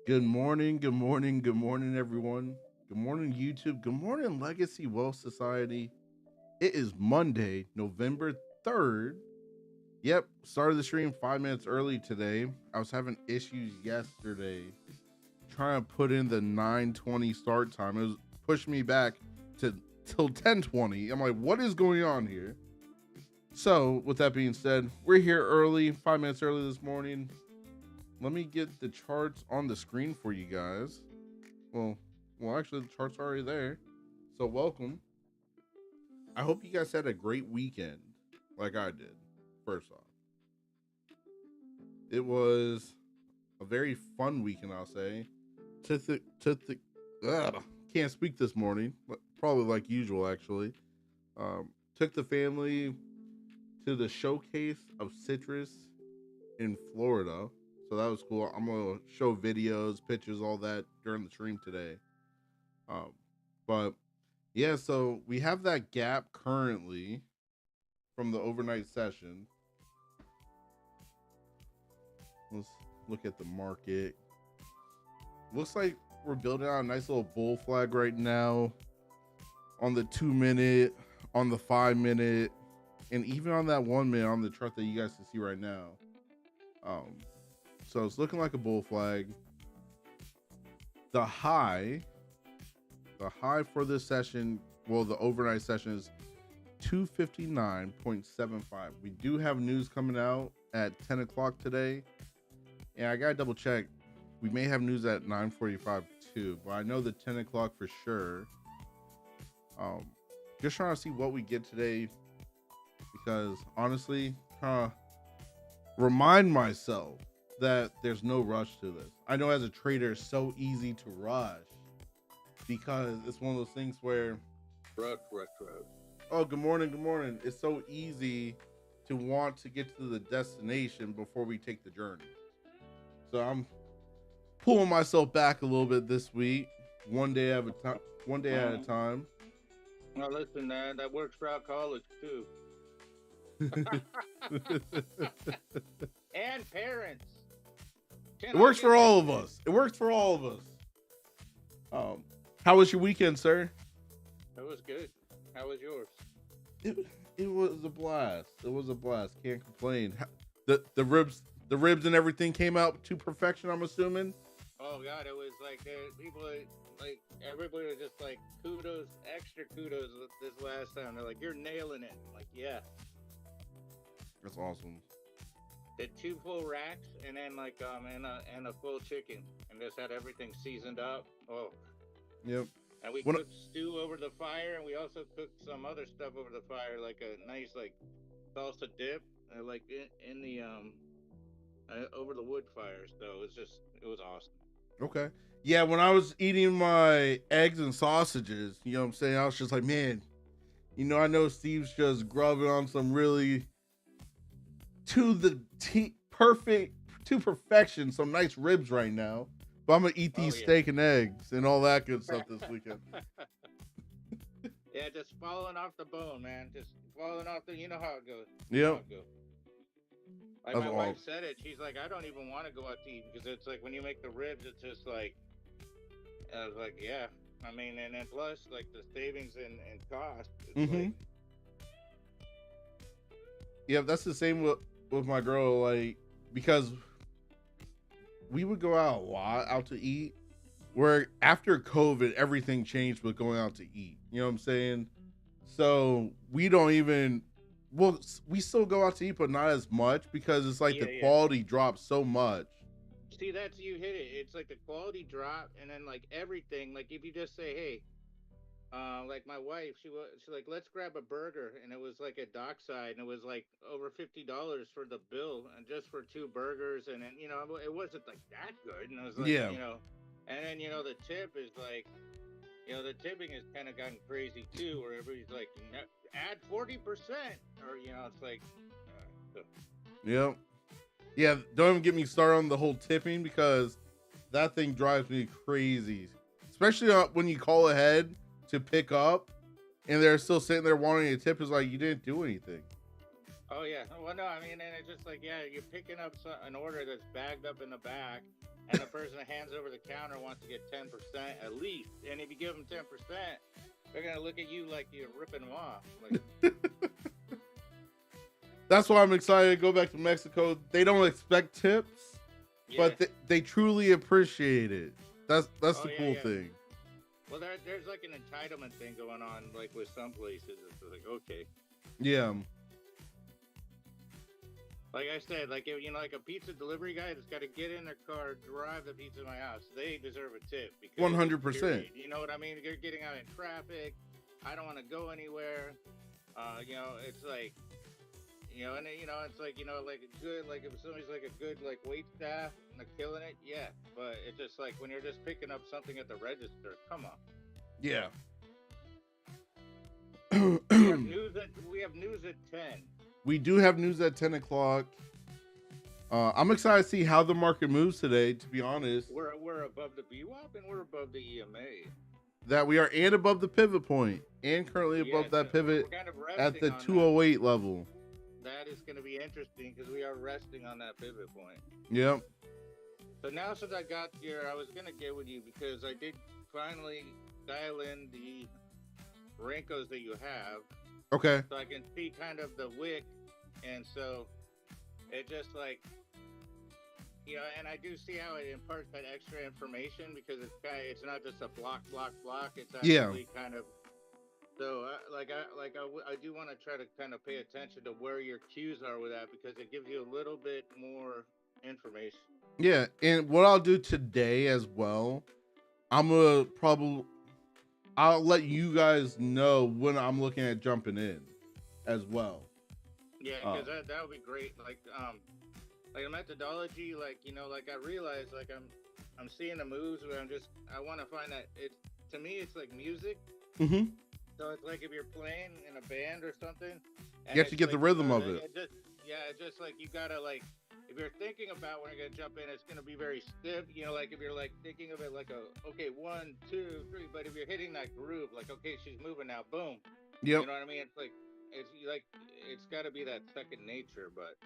Good morning, good morning, good morning, everyone. Good morning, YouTube. Good morning, Legacy Wealth Society. It is Monday, November 3rd. Yep, started the stream 5 minutes early today. I was having issues yesterday trying to put in the 9:20 start time. It was pushing me back to till 10:20. I'm like, what is going on here? So, with that being said, we're here early, 5 minutes early this morning. Let me get the charts on the screen for you guys. Well, actually, the chart's already there. So, welcome. I hope you guys had a great weekend, like I did. First off, it was a very fun weekend, I'll say. To the to the, can't speak this morning. Probably like usual, actually. Took the family to the showcase of citrus in Florida. So that was cool. I'm gonna show videos, pictures, all that during the stream today. Um, but yeah, so we have that gap currently from the overnight session. Let's look at the market. Looks like we're building out a nice little bull flag right now on the 2 minute, on the 5 minute, and even on that 1 minute on the chart that you guys can see right now. So it's looking like a bull flag. The high for this session, well, the overnight session is 259.75. We do have news coming out at 10 o'clock today, and I gotta double check. We may have news at 9:45 too, but I know the 10 o'clock for sure. Just trying to see what we get today, because honestly, trying to remind myself that there's no rush to this. I know as a trader, it's so easy to rush because it's one of those things where, Rush. oh, good morning, good morning. It's so easy to want to get to the destination before we take the journey. So I'm pulling myself back a little bit this week, one day at a time. One day at a time. Now listen, man, that works for our college too, and parents. It works for all of us. It works for all of us. How was your weekend, sir? It was good. How was yours? It was a blast. It was a blast. Can't complain. The ribs and everything came out to perfection, I'm assuming. Oh God, it was like people like everybody was just like kudos, extra kudos this last time. They're like, you're nailing it. I'm like, yeah. That's awesome. Did 2 full racks and then like and a full chicken and just had everything seasoned up. Oh. Yep. And we cooked stew over the fire, and we also cooked some other stuff over the fire, like a nice like salsa dip, like in the over the wood fire. So it was awesome. Okay. Yeah, when I was eating my eggs and sausages, you know what I'm saying? I was just like, man, I know Steve's just grubbing on some really to perfection, some nice ribs right now. But I'm gonna eat these steak and eggs and all that good stuff this weekend. Yeah, just falling off the bone, man. Just falling off the. You know how it goes. Yep. Like my wife said it. She's like, I don't even want to go out to eat because it's like when you make the ribs, it's just like. I was like, yeah. I mean, and then plus like the savings and cost. It's like. Yeah, that's the same with my girl. Like, because we would go out a lot out to eat, where after COVID everything changed with going out to eat, you know what I'm saying? So we don't even, well, we still go out to eat, but not as much because it's like the quality drops so much. See, that's, you hit it. It's like the quality drop, and then like everything, like if you just say, hey, like my wife, she like, let's grab a burger, and it was like at Dockside, and it was like over $50 for the bill, and just for 2 burgers, and then it wasn't like that good, and I was like, and then the tip is like, the tipping has kind of gotten crazy too, where everybody's like, add 40%, or it's like, Yep. Yeah, don't even get me started on the whole tipping because that thing drives me crazy, especially when you call ahead to pick up and they're still sitting there wanting a tip. Is like, you didn't do anything. Oh yeah, well no, I mean, and it's just like, yeah, you're picking up an order that's bagged up in the back, and the person that hands over the counter wants to get 10% at least. And if you give them 10%, they're gonna look at you like you're ripping them off. Like, that's why I'm excited to go back to Mexico. They don't expect tips, yeah. but they truly appreciate it. That's the cool yeah. thing. Well, there's like an entitlement thing going on, like with some places. It's like, okay. Yeah. Like I said, like if, like a pizza delivery guy that's got to get in their car, drive the pizza to my house, they deserve a tip. 100%. You know what I mean? They're getting out in traffic. I don't want to go anywhere. It's like, and it's like, like a good, like if somebody's like a good like wait staff and they're killing it, yeah. But it's just like when you're just picking up something at the register, come on. Yeah. we have news at 10. We do have news at 10 o'clock. I'm excited to see how the market moves today, to be honest. We're above the VWAP and we're above the EMA. That we are and above the pivot point and currently above that pivot kind of at the 208 level. That is going to be interesting because we are resting on that pivot point. Yep. So now since I got here, I was going to get with you because I did finally dial in the Rinkos that you have. Okay. So I can see kind of the wick, and so it just like, and I do see how it imparts that extra information because it's not just a block. It's actually kind of. So I do want to try to kind of pay attention to where your cues are with that because it gives you a little bit more information. Yeah, and what I'll do today as well, I'll let you guys know when I'm looking at jumping in as well. Yeah, because that would be great. Like a methodology, like I realize like I'm seeing the moves where I want to find that to me it's like music. Mm-hmm. So it's like if you're playing in a band or something, you have to get the rhythm of it. It's just like you gotta like if you're thinking about when you're gonna jump in, it's gonna be very stiff. Like if you're like thinking of it like 1, 2, 3. But if you're hitting that groove, like okay, she's moving now, boom. Yep. You know what I mean? It's got to be that second nature. But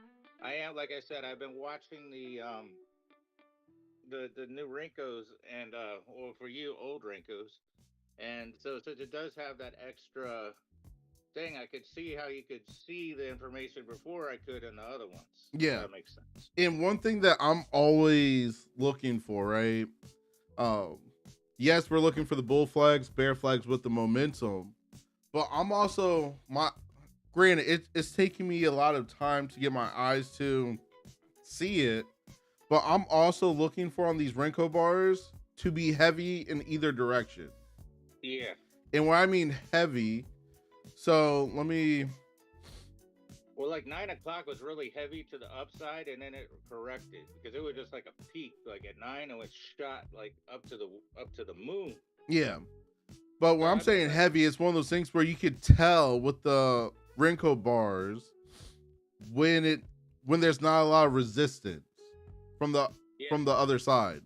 I am, like I said, I've been watching the new Rinkos and or for you old Rinkos, and so since it does have that extra thing, I could see how you could see the information before I could in the other ones. Yeah, that makes sense. And one thing that I'm always looking for, right? Yes, we're looking for the bull flags, bear flags with the momentum, but I'm also granted, it's taking me a lot of time to get my eyes to see it, but I'm also looking for on these Renko bars to be heavy in either direction. Yeah. And when I mean heavy, so let me. Well, like 9 o'clock was really heavy to the upside, and then it corrected because it was just like a peak. Like at 9, it was shot like up to the moon. Yeah, but when I'm saying heavy, it's one of those things where you could tell with the Renko bars when there's not a lot of resistance from the other side.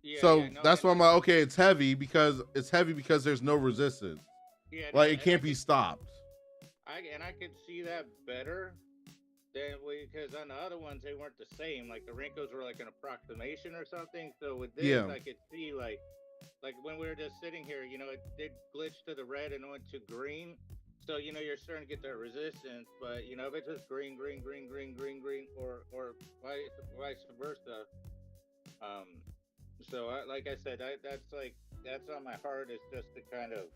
Yeah, that's why I'm like, okay, it's heavy because there's no resistance. Yeah, like it can't be stopped. I could see that better than because on the other ones they weren't the same. Like the Rinkos were like an approximation or something. So with this, I could see like when we were just sitting here, it did glitch to the red and went to green. So you're starting to get that resistance, but if it's just green, or vice versa. So like I said, that's on my heart is just to kind of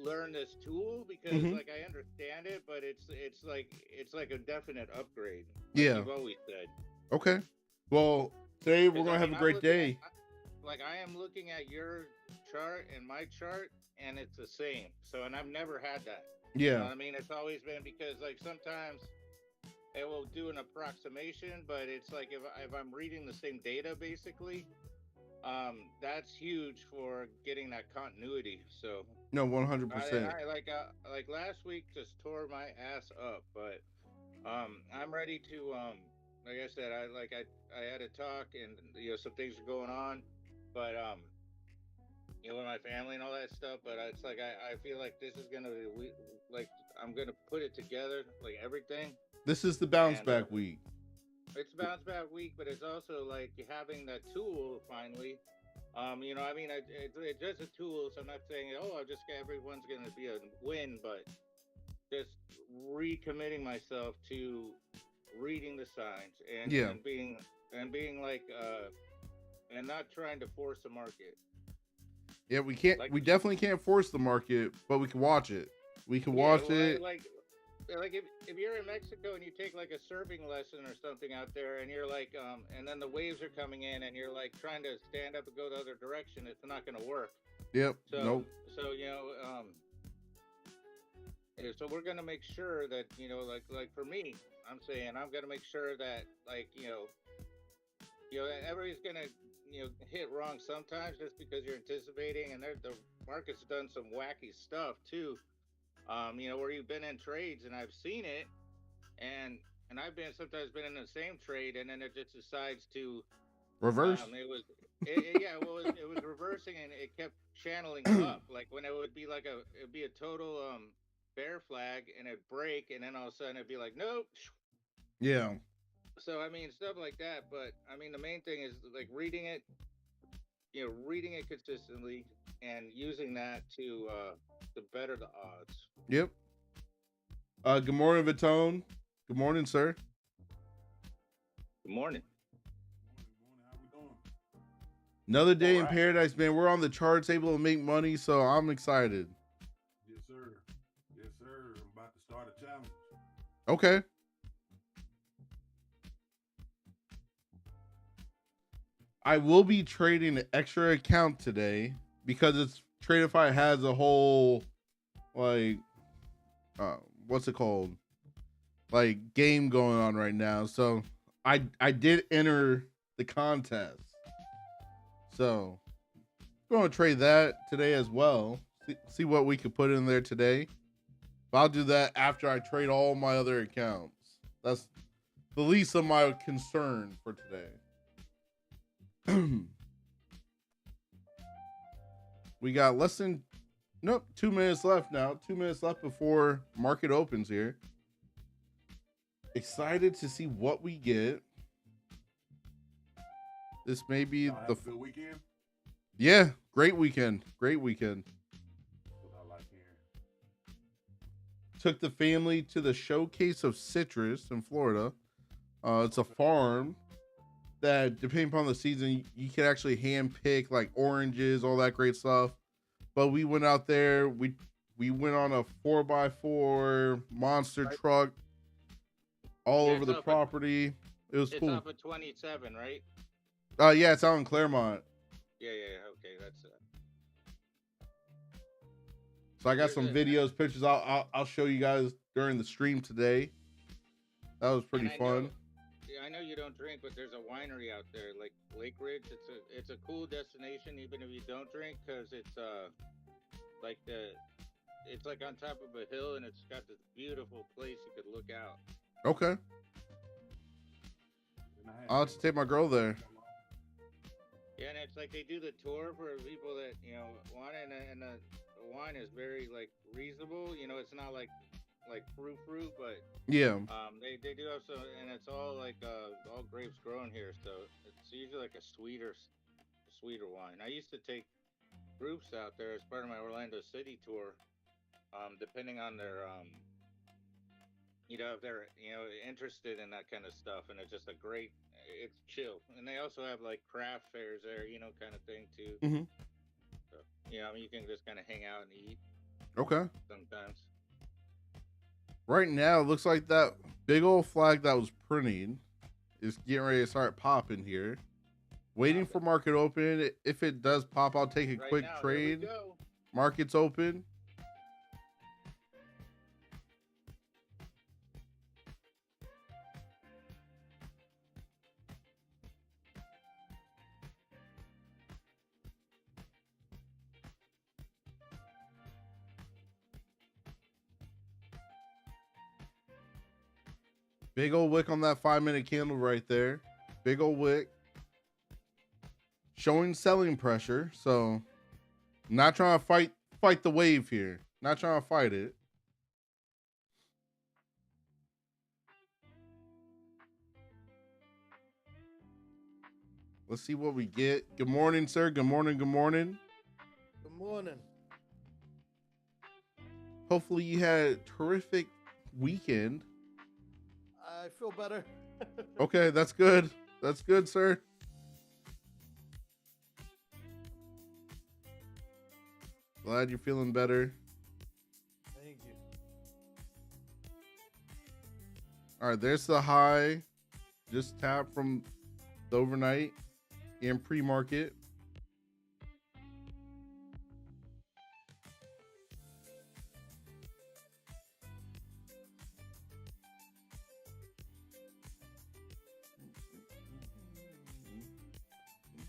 learn this tool because like I understand it, but it's like a definite upgrade. Like you've always said. Okay. Well, today we're gonna have a great day. I am looking at your chart and my chart, and it's the same. So, and I've never had that. Yeah. You know what I mean? It's always been because like sometimes it will do an approximation, but it's like if I'm reading the same data basically, that's huge for getting that continuity. So no, 100%. I like last week just tore my ass up, but I'm ready to like I said, I had a talk and some things are going on, but with my family and all that stuff, but it's like I feel like this is gonna be like I'm gonna put it together, like everything. This is the bounce back week. it's bounce back week, but it's also like having that tool finally. You know, I mean, it's just a tool, so I'm not saying, oh, I just everyone's going to be a win, but just recommitting myself to reading the signs Yeah. and being like and not trying to force the market. Yeah, we can't. Like We definitely can't force the market, but we can watch it. We can yeah, watch it. like if you're in Mexico and you take like a surfing lesson or something out there, and you're like and then the waves are coming in, and you're like trying to stand up and go the other direction, it's not going to work. Yep. So Nope. so you know so we're going to make sure that like for me, I'm saying I'm going to make sure that like everybody's going to hit wrong sometimes just because you're anticipating, and the market's done some wacky stuff too. Where you've been in trades and I've seen it, and I've sometimes been in the same trade, and then it just decides to Reverse. it was reversing, and it kept channeling up, like when it'd be a total bear flag, and it'd break, and then all of a sudden it'd be like nope. Yeah. So I mean stuff like that, but I mean the main thing is like reading it consistently and using that to better the odds. Yep. Good morning, Vitone. Good morning, sir. Good morning. Another day in paradise, man. We're on the charts, able to make money, so I'm excited. Yes, sir. Yes, sir. I'm about to start a challenge. Okay. I will be trading an extra account today because it's Tradeify has a whole like what's it called? Like game going on right now. So I did enter the contest. So I'm going to trade that today as well. See what we could put in there today. But I'll do that after I trade all my other accounts. That's the least of my concern for today. We got less than 2 minutes left now. 2 minutes left before market opens here. Excited to see what we get. This may be the good weekend. Yeah, great weekend. Great weekend. That's what I like hearing. Took the family to the Showcase of Citrus in Florida. It's a farm that, depending upon the season, you can actually hand pick like oranges, all that great stuff. But we went out there. We went on a 4x4 monster truck all over the property. It was cool. It's off of 27, right? Yeah, it's out in Claremont. Yeah. Okay, that's it. So I got some videos, pictures. I'll show you guys during the stream today. That was pretty fun. I know you don't drink, but there's a winery out there, like Lake Ridge. It's a cool destination, even if you don't drink, because it's it's like on top of a hill, and it's got this beautiful place you could look out. Okay. I'll have to take my girl there. Yeah, and it's like they do the tour for people that want it, and the wine is very like reasonable. It's not like fruit, but yeah. They do have some, and it's all like all grapes grown here, so it's usually like a sweeter wine. I used to take groups out there as part of my Orlando City tour, depending on their if they're interested in that kind of stuff, and it's just it's chill, and they also have like craft fairs there, kind of thing too. Mm-hmm. So, you can just kind of hang out and eat. Okay. Sometimes. Right now, it looks like that big old flag that was printed is getting ready to start popping here. Waiting for market open. If it does pop, I'll take a quick trade. Market's open. Big old wick on that 5-minute candle right there. Big old wick. Showing selling pressure. So not trying to fight the wave here. Not trying to fight it. Let's see what we get. Good morning, sir. Good morning. Good morning. Good morning. Hopefully you had a terrific weekend. I feel better. Okay, that's good. That's good, sir. Glad you're feeling better. Thank you. All right, there's the high. Just tapped from the overnight in pre-market.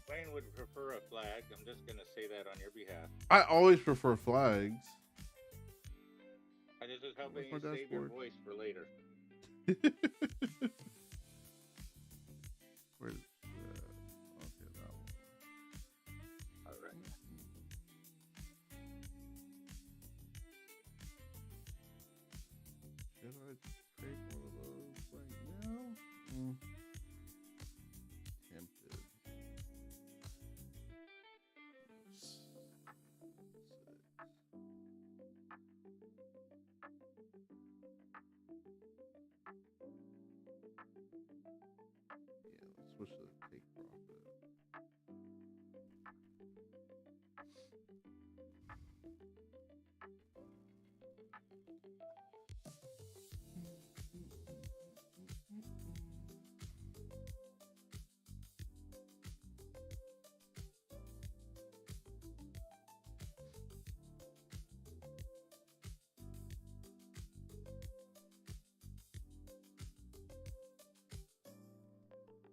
Wayne would prefer a flag. I'm just gonna say that on your behalf. I always prefer flags. I just was helping Where's you my save your dashboard? voice for later. Where's okay, that one. All right. Should I trade one of those right now? Tempted. Yeah, let's switch to the take profit.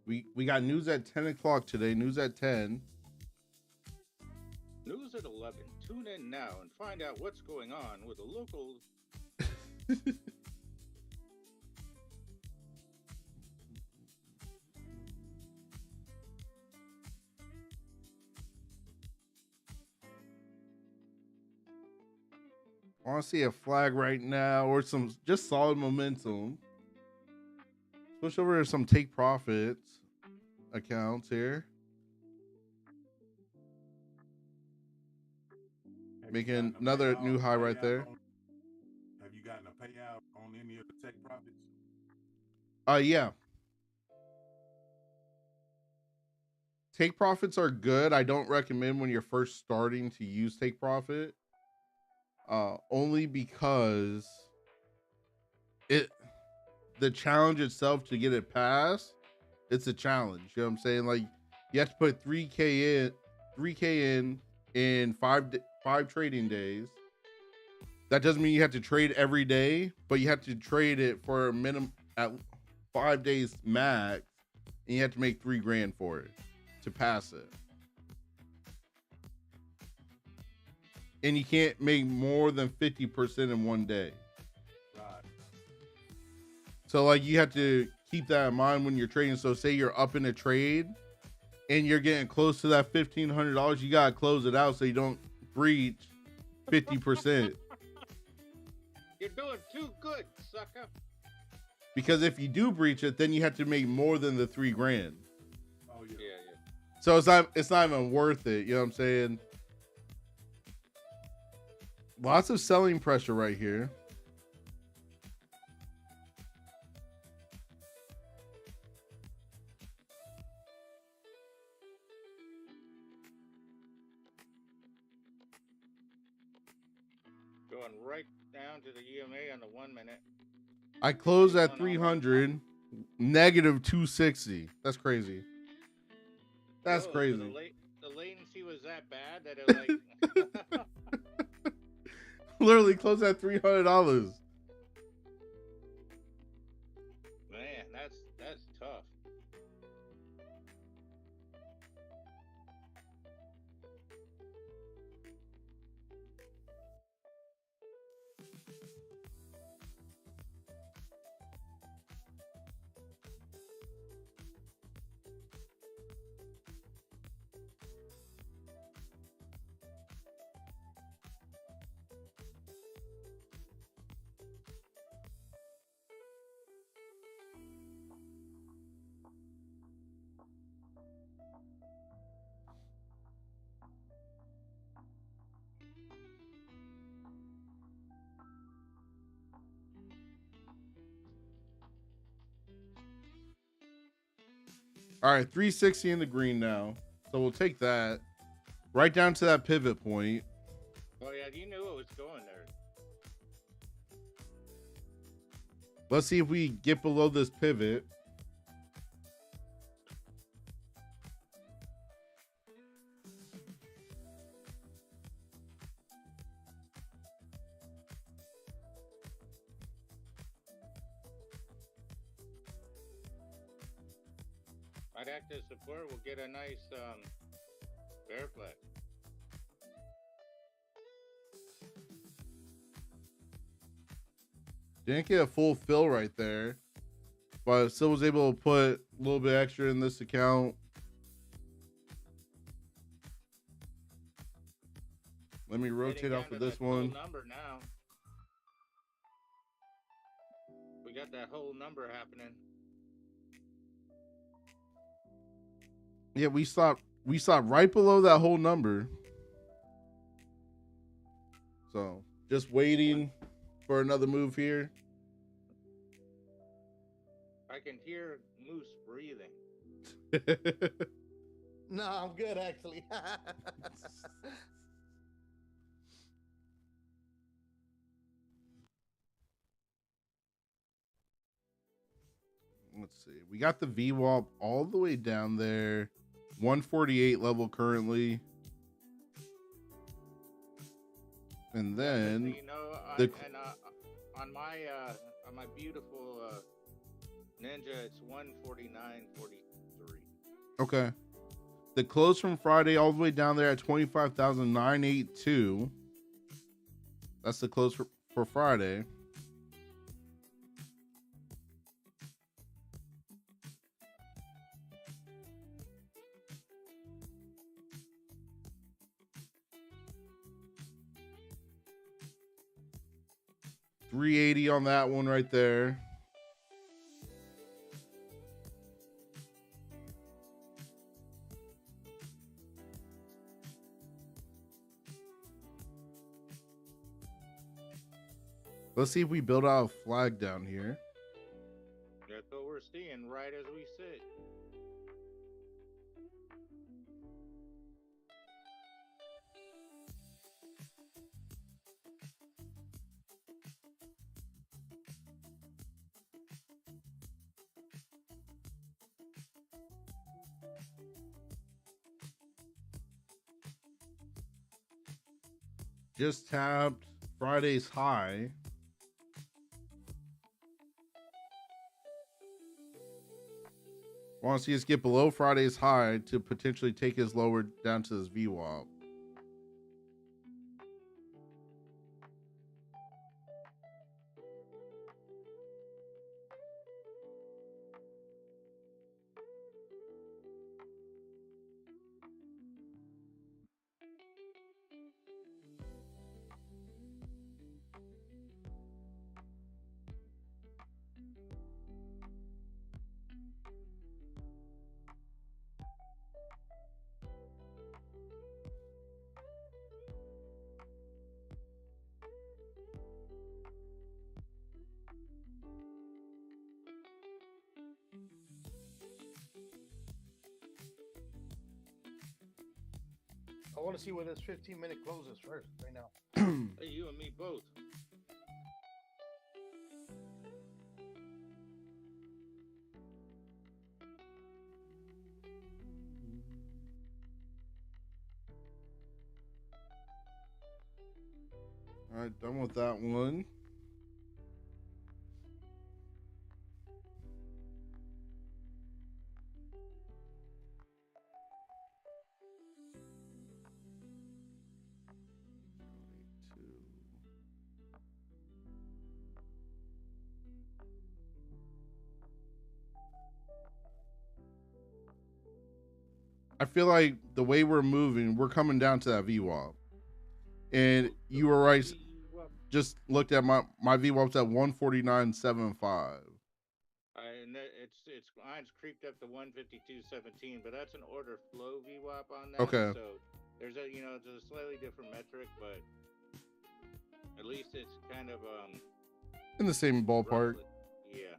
We got news at 10 o'clock today. News at 10. News at 11. Tune in now and find out what's going on with the local. I want to see a flag right now or some just solid momentum. Switch over to some take profits accounts here. Have you Making gotten a another payout- new high right payout there. Have you gotten a payout on any of the take profits? Yeah. Take profits are good. I don't recommend when you're first starting to use take profit. Only because the challenge itself to get it passed, it's a challenge. You know what I'm saying? Like you have to put 3K in five trading days. That doesn't mean you have to trade every day, but you have to trade it for a minimum at 5 days max, and you have to make $3,000 for it to pass it. And you can't make more than 50% in one day. Right. So like you have to keep that in mind when you're trading. So say you're up in a trade and you're getting close to that $1,500, you gotta close it out so you don't breach 50%. You're doing too good, sucker. Because if you do breach it, then you have to make more than the $3,000. Oh yeah. Yeah. So it's not even worth it. You know what I'm saying? Lots of selling pressure right here. Going right down to the EMA on the 1 minute. I closed Going at on 300, negative 260. That's crazy. That's Oh, so crazy. the latency was that bad that it like. Literally closed at $300. Man, that's tough. All right, 360 in the green now. So we'll take that right down to that pivot point. Oh yeah, you knew it was going there. Let's see if we get below this pivot. I'd act as support. We'll get a nice bear flag. Didn't get a full fill right there, but still was able to put a little bit extra in this account. Let me rotate off of this one. Number now. We got that whole number happening. Yeah, we stopped right below that whole number. So just waiting for another move here. I can hear Moose breathing. No, I'm good actually. Let's see. We got the VWAP all the way down there. 148 level currently. And then you know, on my beautiful Ninja, it's 149.43. okay. The close from Friday all the way down there at 25,982. That's the close for Friday. $380 on that one right there. Let's see if we build out a flag down here. That's what we're seeing right as we sit. Just tapped Friday's high. Want to see us get below Friday's high to potentially take his lower down to his VWAP. I want to see where this 15-minute closes first, right now. Hey, you and me both. All right, done with that one. I feel like the way we're moving, we're coming down to that VWAP. And you were right. Just looked at my VWAP's at 149.75. And it's mine's creeped up to 152.17, but that's an order flow VWAP on that. Okay. So there's it's a slightly different metric, but at least it's kind of in the same ballpark. roughly, yeah.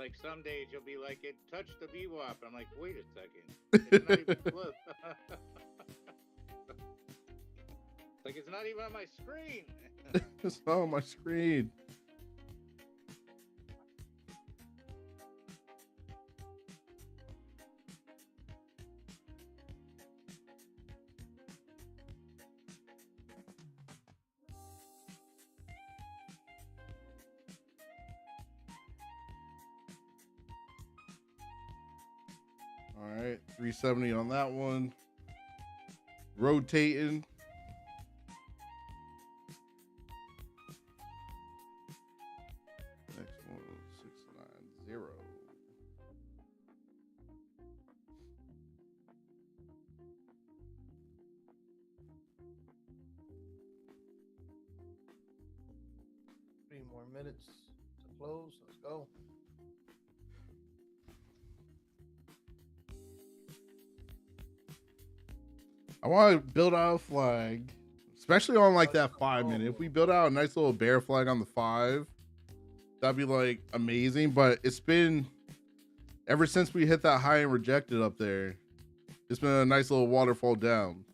like some days you'll be like, it touched the VWAP. I'm like, wait a second. It's not even close. Like, it's not even on my screen. It's not on my screen. All right, 370 on that one. Rotating. Next one, 690. Three more minutes to close. Let's go. I want to build out a flag, especially on like that 5 minute. If we build out a nice little bear flag on the 5, that'd be like amazing. But it's been ever since we hit that high and rejected up there, it's been a nice little waterfall down.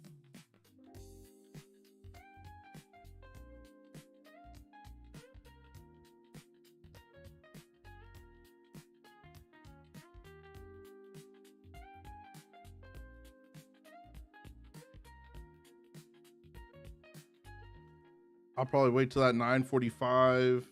I'll probably wait till that 9:45.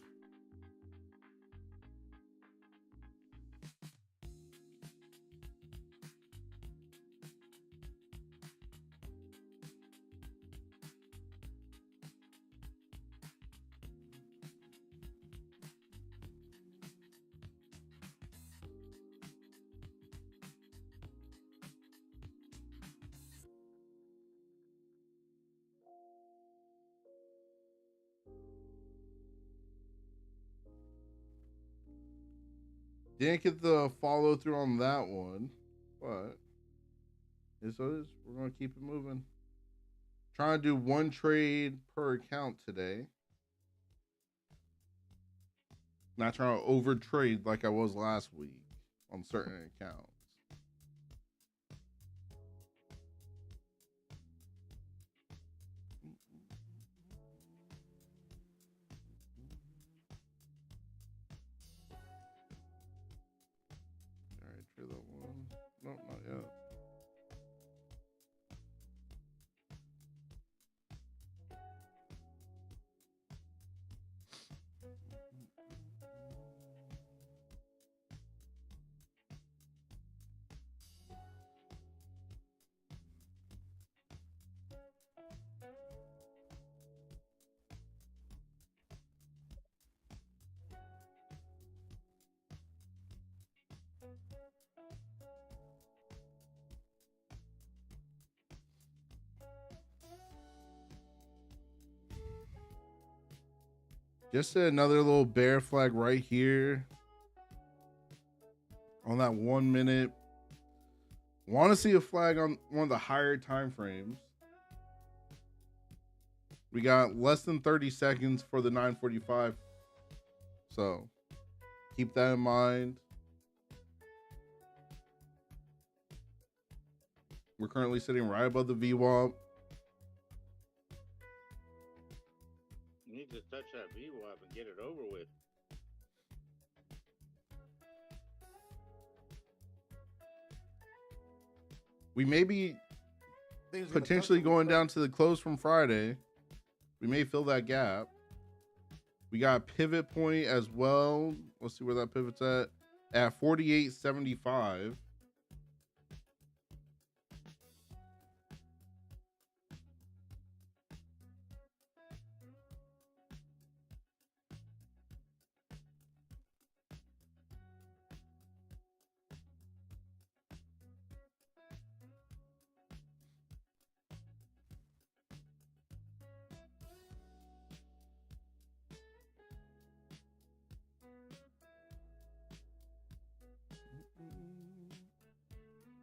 Didn't get the follow through on that one, but it's what it is. We're gonna keep it moving. Trying to do one trade per account today. Not trying to over trade like I was last week on certain accounts. All right, trade that one. Nope, not yet. Just another little bear flag right here on that 1 minute. Want to see a flag on one of the higher time frames. We got less than 30 seconds for the 9:45. So keep that in mind. We're currently sitting right above the VWAP. You need to touch that VWAP and get it over with. We may be Things gonna potentially touch them going quick. down to the close from Friday. We may fill that gap. We got a pivot point as well. Let's see where that pivot's at 48.75.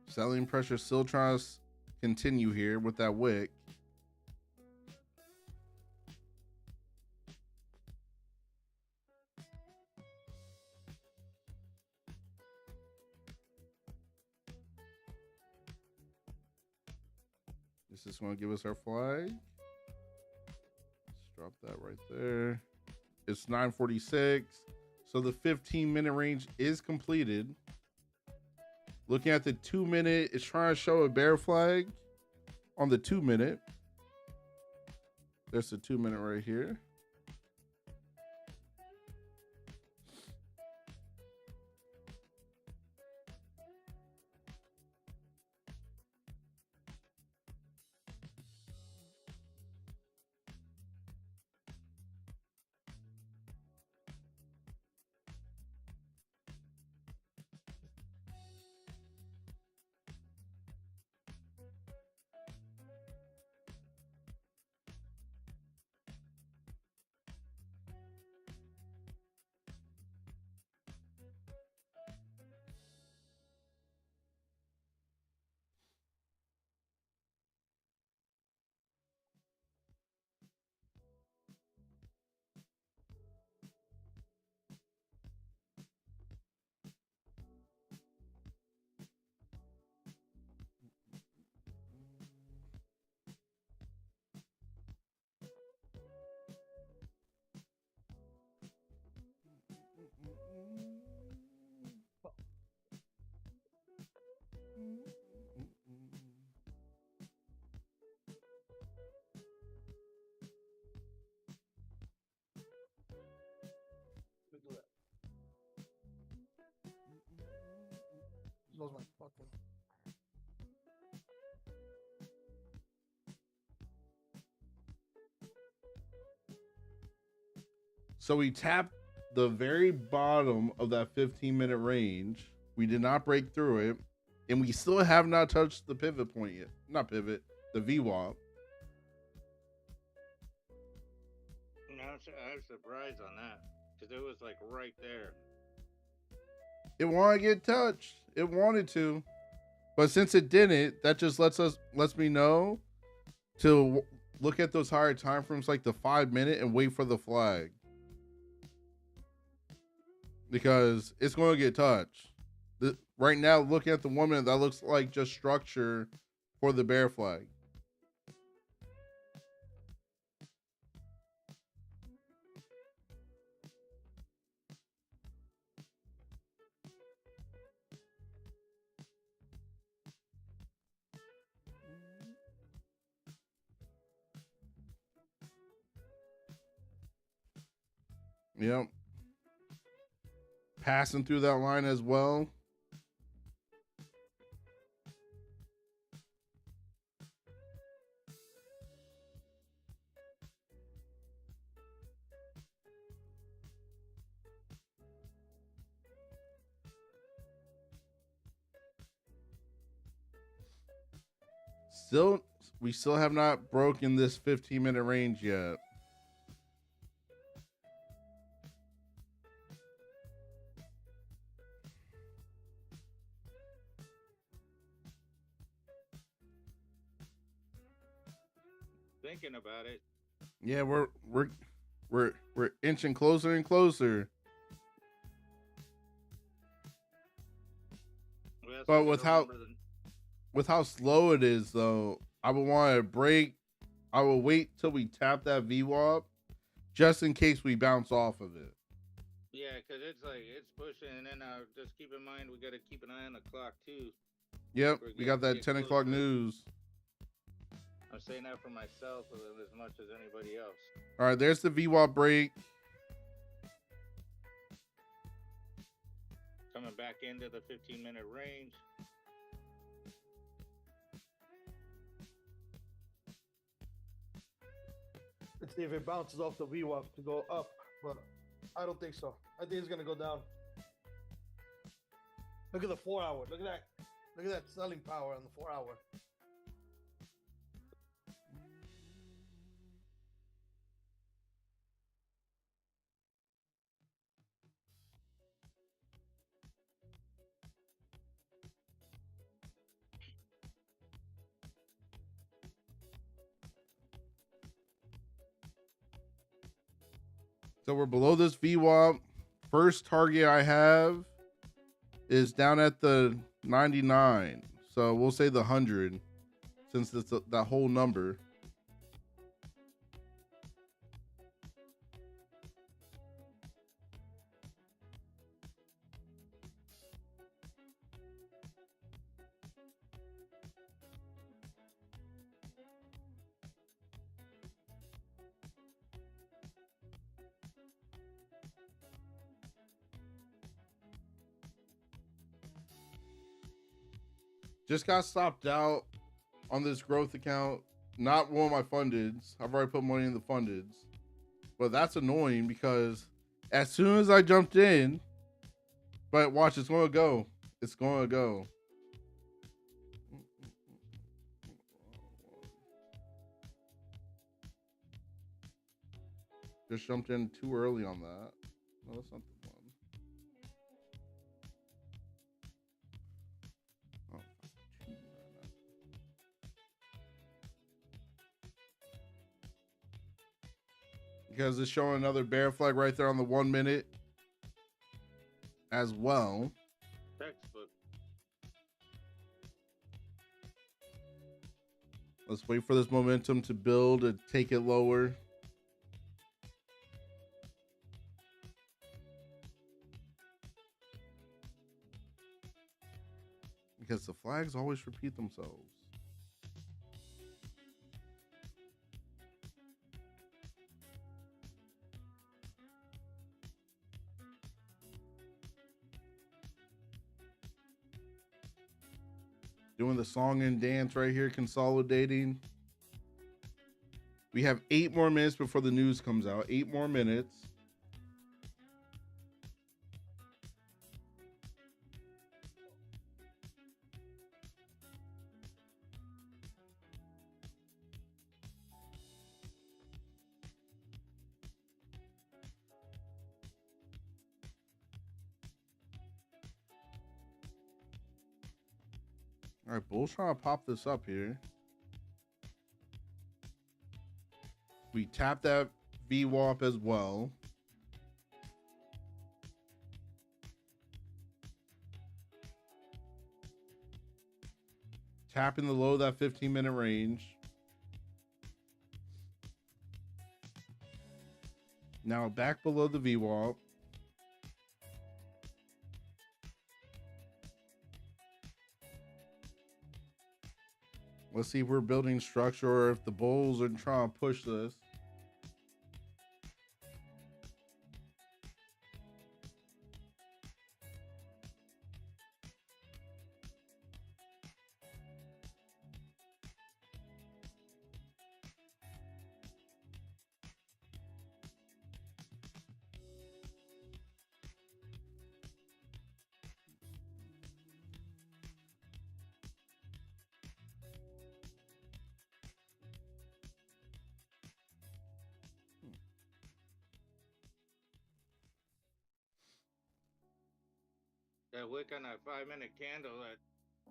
Selling pressure still trying to continue here with that wick. This is going to give us our flag. Let's drop that right there. It's 9:46. So the 15-minute range is completed. Looking at the 2-minute, it's trying to show a bear flag on the 2-minute. There's the 2-minute right here. Lost my fucking. So we tapped the very bottom of that 15-minute range. We did not break through it. And we still have not touched the pivot point yet. Not pivot, the VWAP. I'm surprised on that because it was like right there. It wanted to get touched. It wanted to. But since it didn't, that just lets me know to look at those higher time frames like the 5-minute and wait for the flag. Because it's going to get touched. Right now, looking at the 1 minute, that looks like just structure for the bear flag. Yep. Passing through that line as well. We still have not broken this 15-minute range yet. Thinking about it. Yeah, we're inching closer and closer. Well, But with how slow it is, though, I would want to break. I will wait till we tap that VWAP, just in case we bounce off of it. Yeah, because it's pushing, and then just keep in mind we got to keep an eye on the clock too. Yep, we got that 10 o'clock news. I'm saying that for myself as much as anybody else. All right, there's the VWAP break. Coming back into the 15-minute range. Let's see if it bounces off the VWAP to go up, but I don't think so. I think it's gonna go down. Look at the 4 hour. Look at that. Look at that selling power on the 4 hour. So we're below this VWAP. First target I have is down at the 99. So we'll say the 100. since it's that whole number. Just got stopped out on this growth account. Not one of my fundeds. I've already put money in the fundeds. But that's annoying because as soon as I jumped in, but watch, it's going to go. It's going to go. Just jumped in too early on that. No, that's not the one. Because it's showing another bear flag right there on the 1 minute as well. Textbook. Let's wait for this momentum to build and take it lower. Because the flags always repeat themselves. Doing the song and dance right here, consolidating. We have 8 more minutes before the news comes out. 8 more minutes. All right, Bull's trying to pop this up here. We tap that VWAP as well. Tapping the low of that 15-minute range. Now back below the VWAP. Let's see if we're building structure or if the bulls are trying to push this. That wick on that 5-minute candle,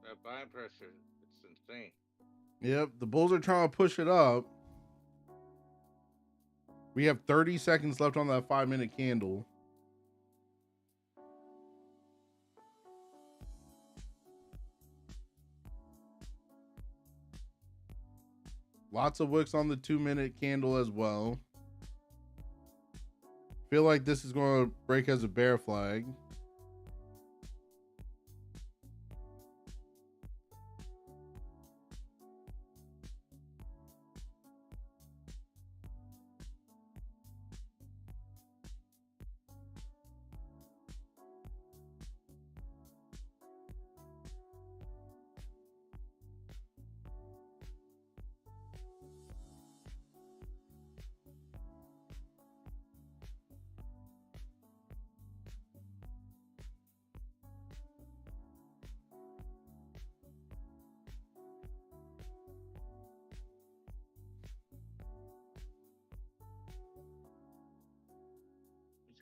that buying pressure, it's insane. Yep, the bulls are trying to push it up. We have 30 seconds left on that 5-minute candle. Lots of wicks on the 2-minute candle as well. Feel like this is going to break as a bear flag.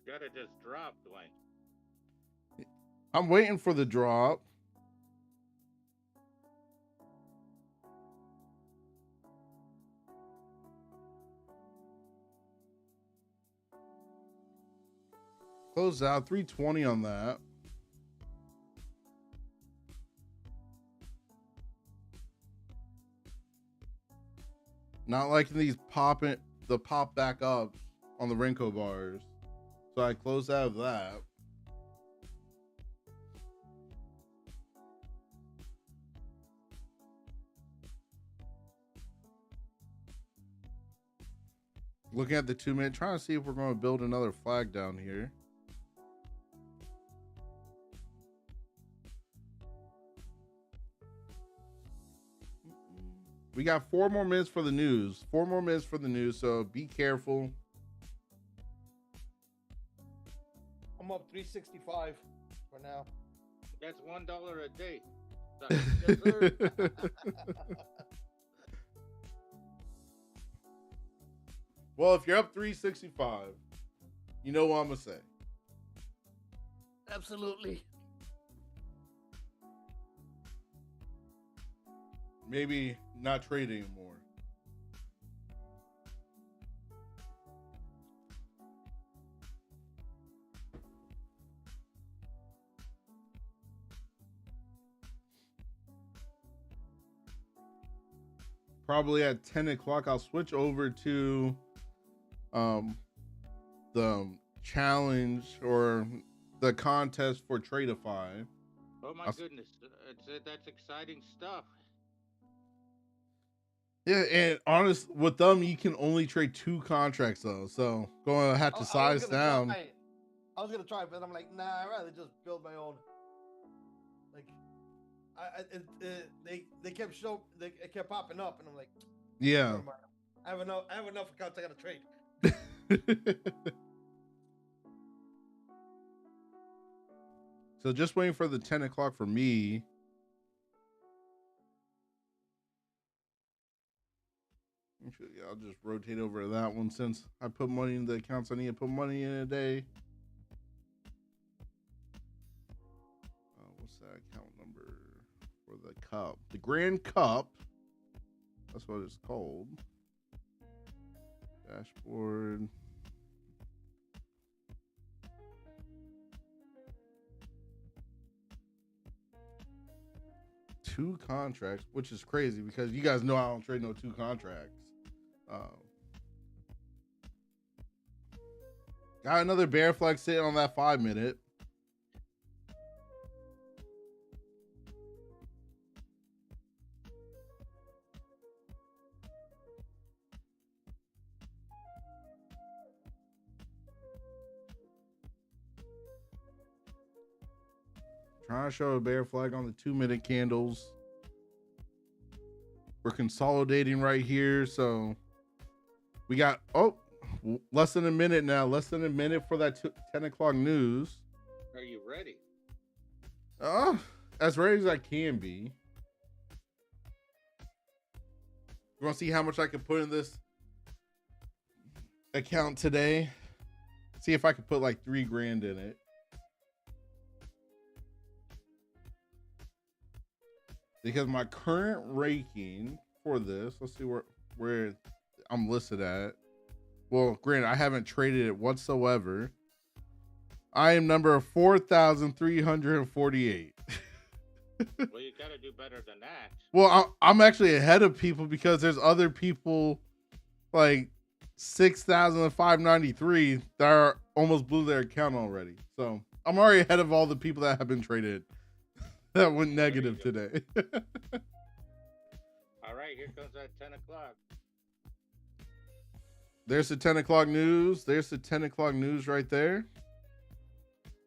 Gotta just drop, Duane. I'm waiting for the drop. Close out 320 on that. Not liking these pop back up on the Renko bars. So I closed out of that. Looking at the 2 minute, trying to see if we're going to build another flag down here. We got 4 more minutes for the news. 4 more minutes for the news, so be careful. I'm up 365 for now. That's $1 a day. Yes, sir. Well, if you're up 365, you know what I'm going to say. Absolutely. Maybe not trade anymore. Probably at 10 o'clock, I'll switch over to the challenge or the contest for Tradeify. Oh my goodness, that's exciting stuff. Yeah, and honest with them, you can only trade 2 contracts though, so going to have to size down. I was gonna try, but I'm like, nah, I'd rather just build my own. Like, they kept it kept popping up, and I'm like, yeah, I have enough accounts I gotta trade. So just waiting for the 10 o'clock for me. Actually, I'll just rotate over to that one since I put money in the accounts I need to put money in a day. What's that account number for the cup? The Grand Cup. That's what it's called. Dashboard. Two contracts, which is crazy because you guys know I don't trade no 2 contracts. Got another bear flag sitting on that 5 minute. Trying to show a bear flag on the 2 minute candles. We're consolidating right here, so we got less than a minute now. Less than a minute for that 10 o'clock news. Are you ready? As ready as I can be. You want to see how much I can put in this account today? See if I can put like $3,000 in it. Because my current ranking for this, let's see where I'm listed at. Well, granted, I haven't traded it whatsoever. I am number 4,348. Well, you gotta do better than that. Well, I'm actually ahead of people because there's other people like 6,593 that are almost blew their account already. So I'm already ahead of all the people that have been traded that went negative today. All right, here comes that 10 o'clock. There's the 10 o'clock news. There's the 10 o'clock news right there.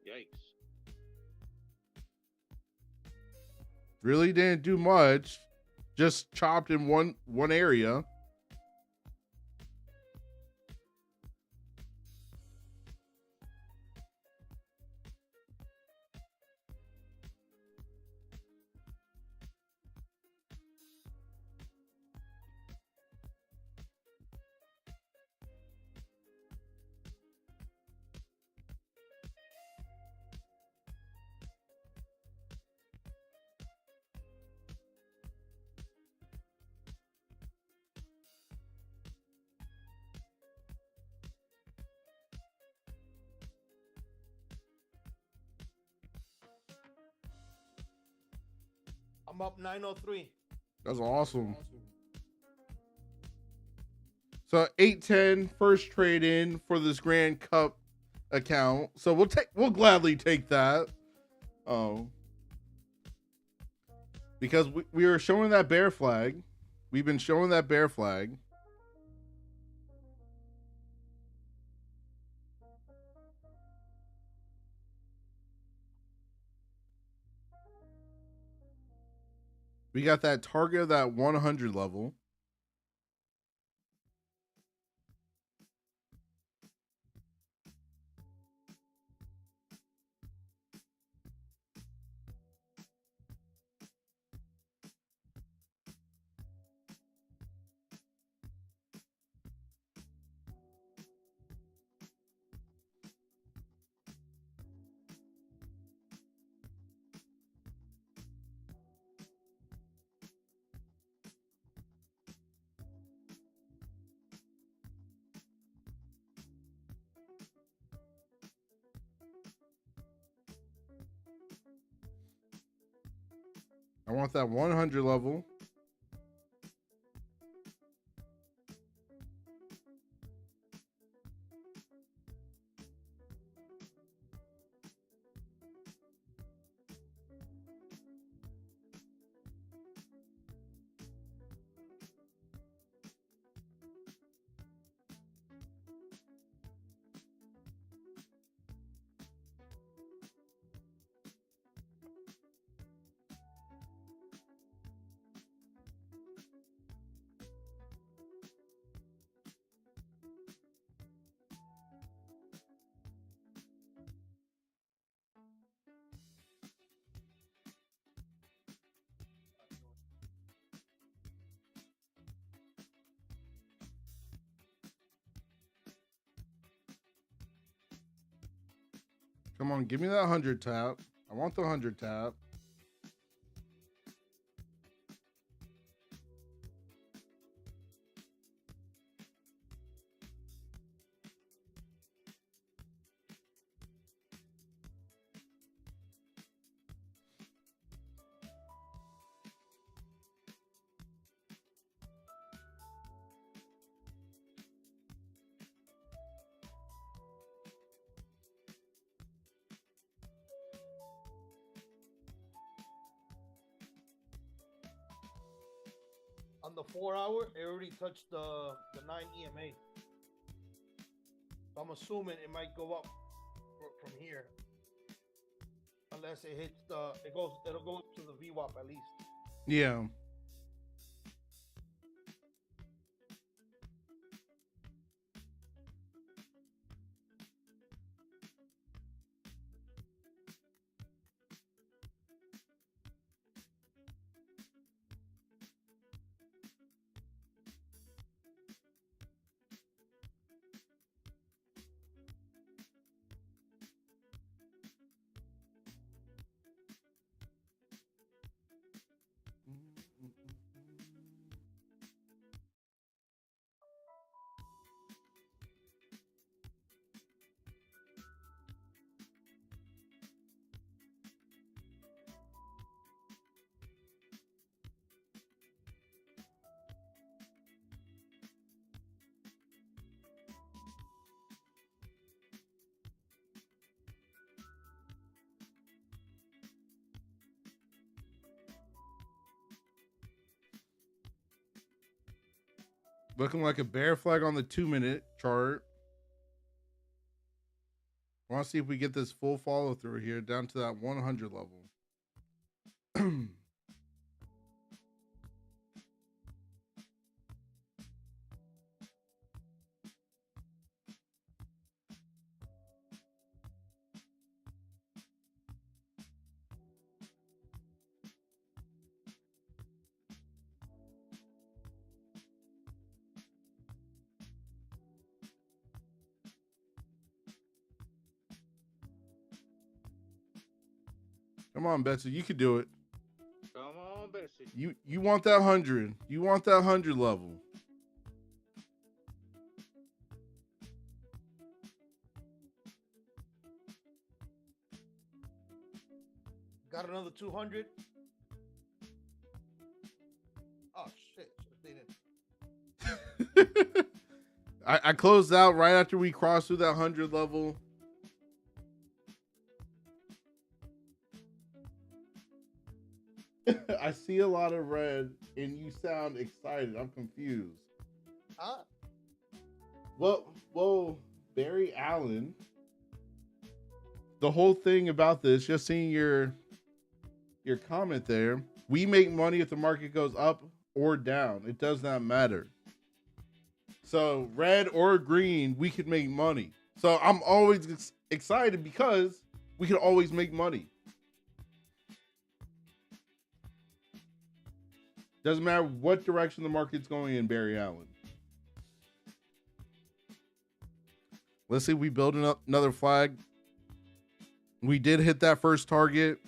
Yikes. Really didn't do much. Just chopped in one area. I'm up 903. That's awesome. So 810 first trade in for this Grand Cup account. So we'll gladly take that. Oh. Because we are showing that bear flag. We've been showing that bear flag. We got that target of that 100 level. I want that 100 level. Come on, give me that 100 tap. I want the 100 tap. On the 4 hour, it already touched the 9 EMA. So I'm assuming it might go up from here, unless it hits it'll go up to the VWAP at least. Yeah. Looking like a bear flag on the 2-minute chart. I want to see if we get this full follow through here down to that 100 level. Come on, Betsy, you can do it. Come on, Bessie. You want that 100. You want that 100 level. Got another 200. Oh shit! They didn't. I closed out right after we crossed through that 100 level. I see a lot of red and you sound excited. I'm confused. Huh? Well, Barry Allen, the whole thing about this, just seeing your comment there, we make money if the market goes up or down. It does not matter. So red or green, we could make money. So I'm always excited because we can always make money. Doesn't matter what direction the market's going in, Barry Allen. Let's see, we build another flag. We did hit that first target.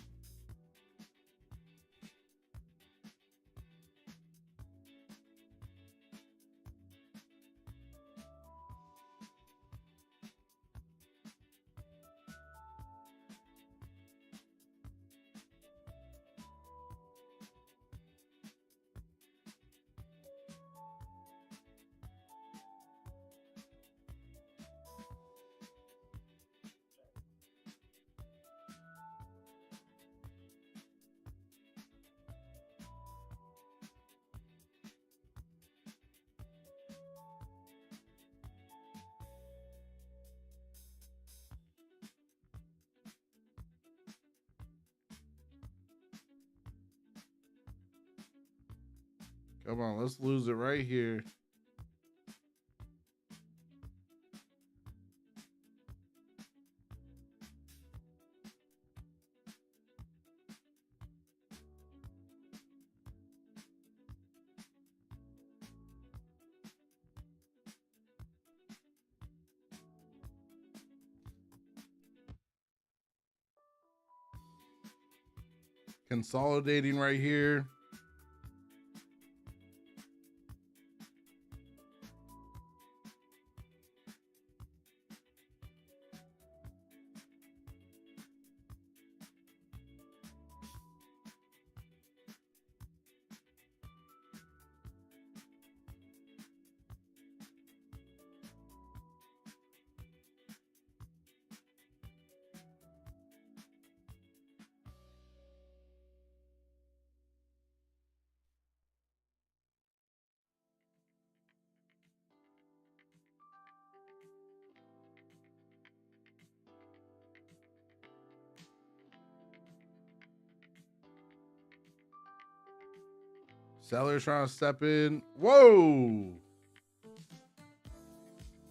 Come on, let's lose it right here. Consolidating right here. Sellers trying to step in. Whoa.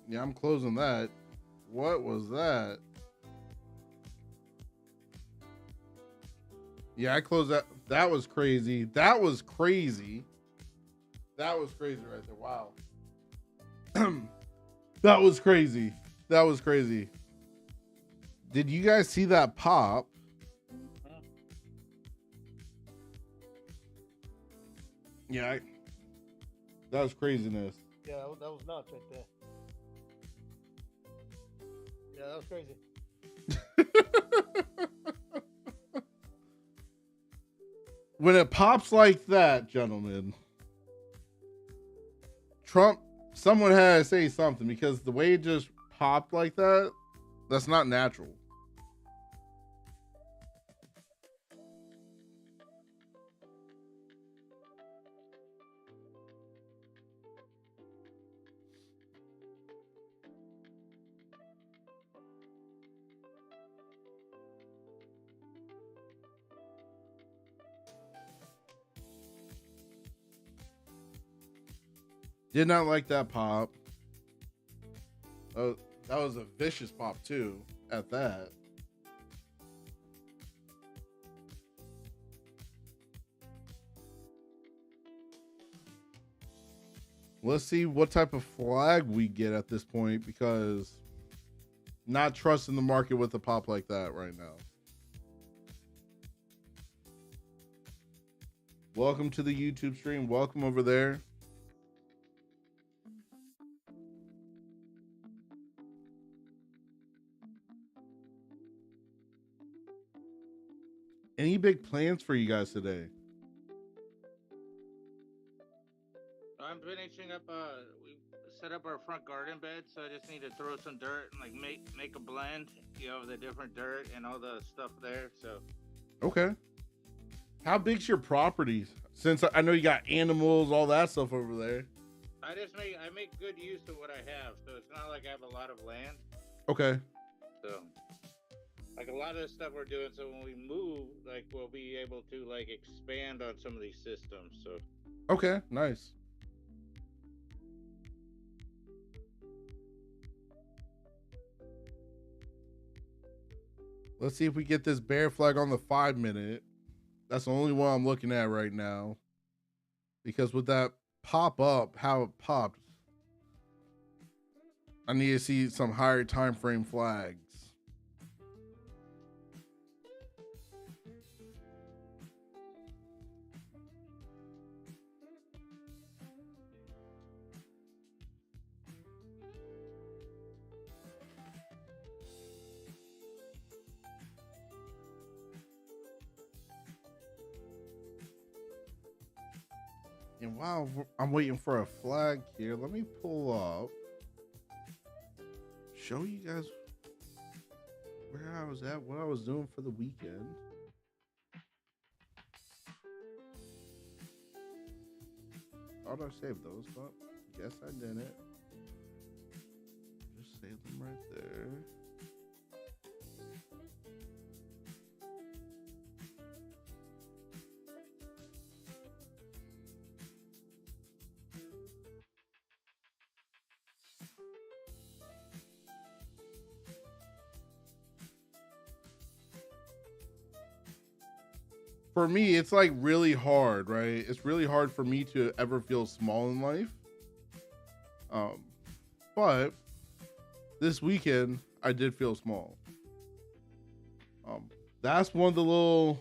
Yeah, I'm closing that. What was that? Yeah, I closed that. That was crazy. That was crazy. That was crazy right there. Wow. That was crazy. That was crazy. Did you guys see that pop? Yeah, that was craziness. Yeah, that was nuts right there. Yeah, that was crazy. When it pops like that, gentlemen, Trump, someone had to say something because the way it just popped like that, that's not natural. Did not like that pop. Oh, that was a vicious pop too at that. Let's see what type of flag we get at this point because not trusting the market with a pop like that right now. Welcome to the YouTube stream. Welcome over there. Any big plans for you guys today? I'm finishing up. We set up our front garden bed, so I just need to throw some dirt and like make a blend, you know, of the different dirt and all the stuff there. So Okay. How big's your property? Since I know you got animals, all that stuff over there. I make good use of what I have, so it's not like I have a lot of land. Okay. So like a lot of the stuff we're doing, so when we move, like we'll be able to like expand on some of these systems. So Okay, nice. Let's see if we get this bear flag on the 5-minute. That's the only one I'm looking at right now. Because with that pop up, how it popped, I need to see some higher time frame flags. And while I'm waiting for a flag here, let me pull up, show you guys where I was at, what I was doing for the weekend. Thought I saved those, but guess I didn't. Just save them right there. For me, it's like really hard, right? It's really hard for me to ever feel small in life. But this weekend I did feel small. That's one of the little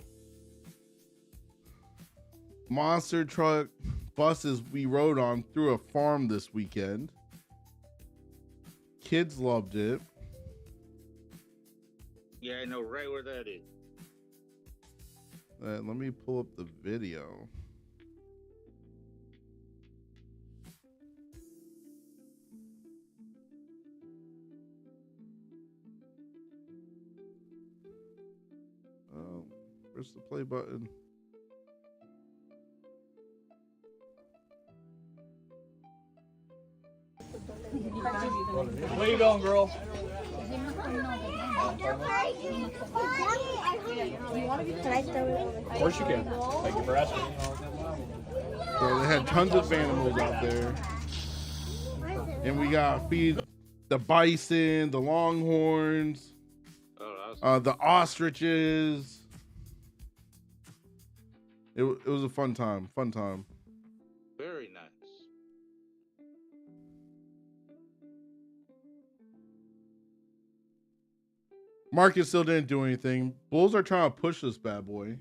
monster truck buses we rode on through a farm this weekend. Kids loved it. yeah, I know right where that is. Let me pull up the video. Where's the play button? Where you going, girl? Can I throw it over? Of course you can. Thank you for asking. So they had tons of animals out there. And we got feed the bison, the longhorns, the ostriches. It was a fun time. Very nice. Market still didn't do anything. Bulls are trying to push this bad boy.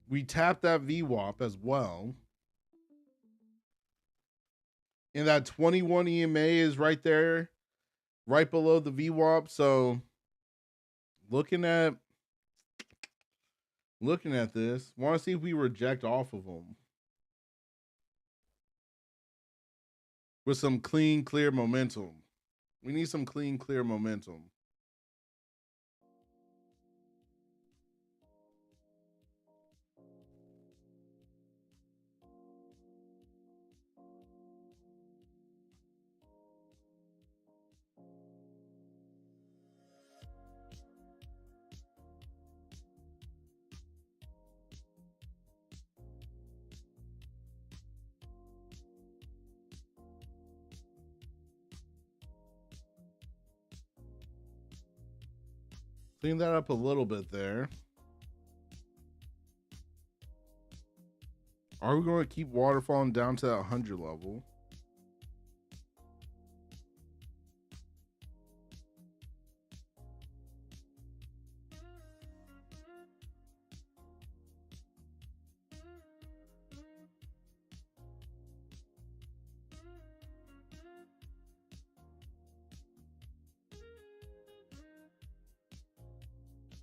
We tapped that VWAP as well. And that 21 EMA is right there, right below the VWAP. So looking at this, want to see if we reject off of them with some clean, clear momentum. We need some clean, clear momentum. Clean that up a little bit there. Are we going to keep water falling down to that 100 level?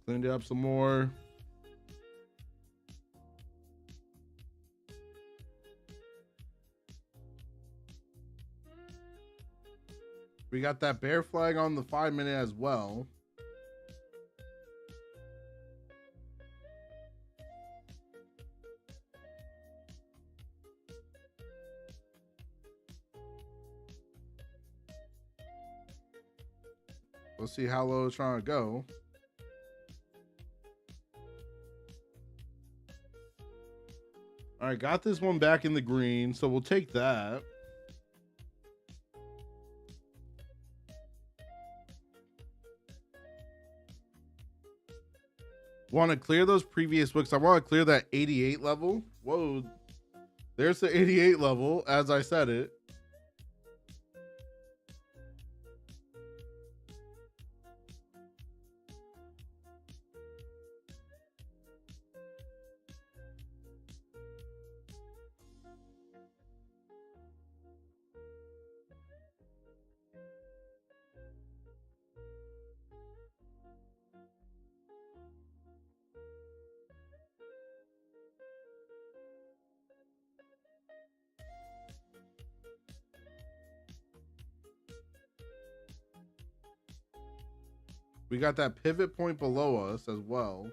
Cleaned it up some more. We got that bear flag on the 5 minute as well. Let's see how low it's trying to go. All right, got this one back in the green, so we'll take that. Want to clear those previous wicks. I want to clear that 88 level. Whoa, there's the 88 level, as I said it. We got that pivot point below us as well.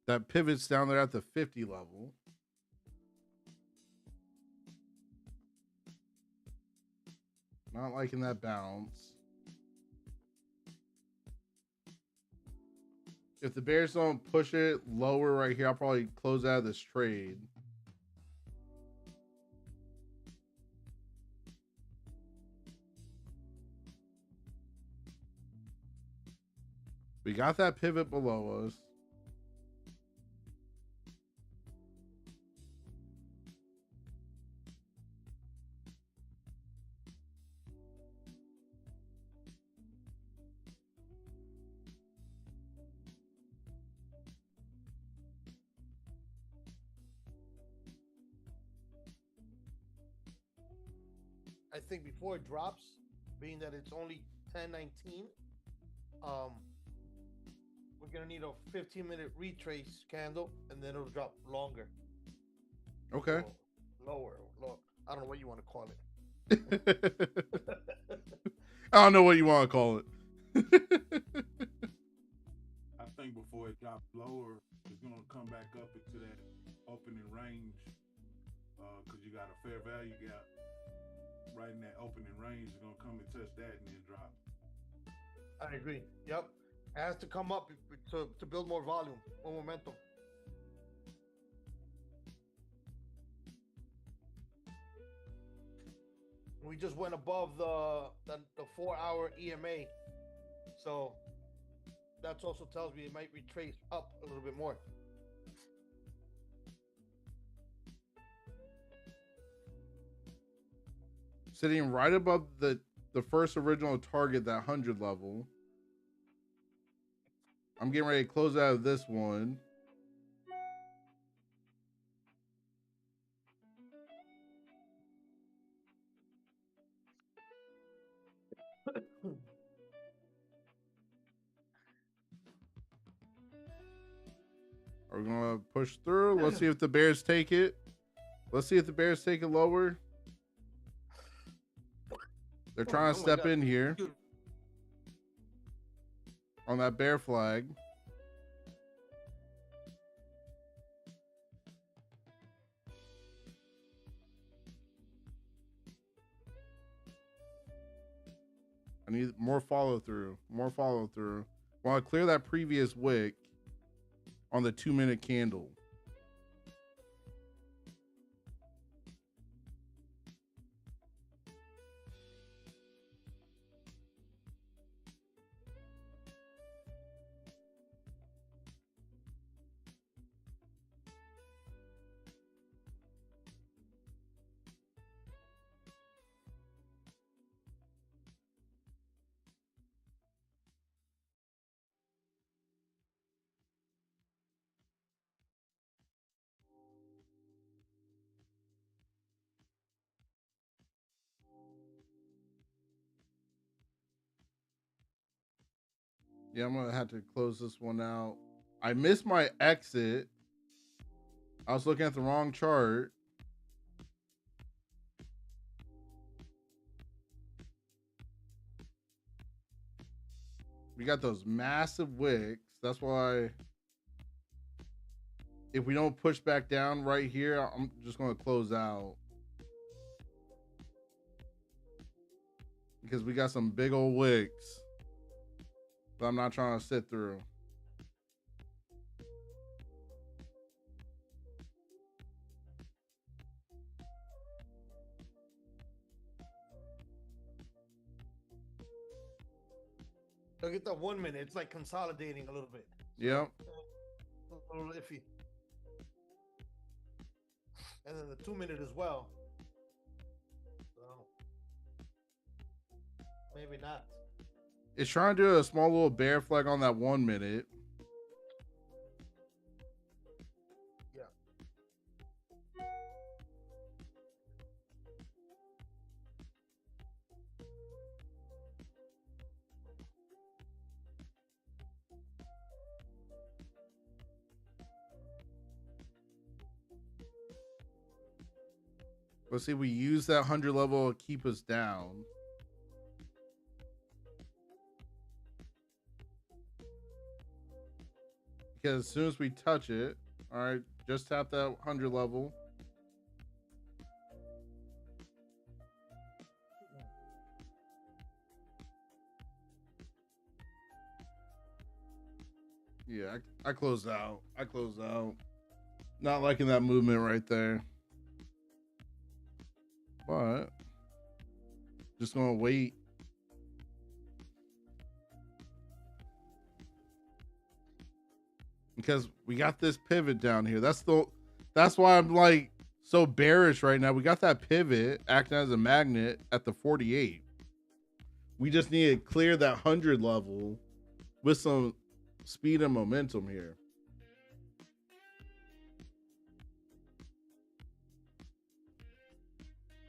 That pivot's down there at the 50 level. Not liking that bounce. If the bears don't push it lower right here, I'll probably close out of this trade. We got that pivot below us. I think before it drops, being that it's only 10:19, we're gonna need a 15-minute retrace candle, and then it'll drop longer. Okay. So, lower. I don't know what you want to call it. I don't know what you want to call it. I think before it drops lower, it's gonna come back up into that opening range, because you got a fair value gap right in that opening range. It's gonna come and touch that and then drop. I agree. Yep. It has to come up to build more volume, more momentum. We just went above the 4-hour EMA, so that also tells me it might retrace up a little bit more. Sitting right above the first original target, that 100 level. I'm getting ready to close out of this one. We're gonna push through. Let's see if the bears take it. Let's see if the bears take it lower. They're trying to step in here on that bear flag. I need more follow through. More follow through. Want to clear that previous wick on the 2-minute candle. Yeah, I'm gonna have to close this one out. I missed my exit. I was looking at the wrong chart. We got those massive wicks. That's why if we don't push back down right here, I'm just going to close out. Because we got some big old wicks that I'm not trying to sit through. Look at that 1 minute. It's like consolidating a little bit. Yep. A little iffy. And then the 2 minute as well. So maybe not. It's trying to do a small little bear flag on that 1 minute. Yeah. Let's see, we use that 100 level to keep us down. Because as soon as we touch it, all right, just tap that 100 level. Yeah, I closed out. I closed out. Not liking that movement right there. But just gonna wait. Because we got this pivot down here. That's why I'm like so bearish right now. We got that pivot acting as a magnet at the 48. We just need to clear that 100 level with some speed and momentum here.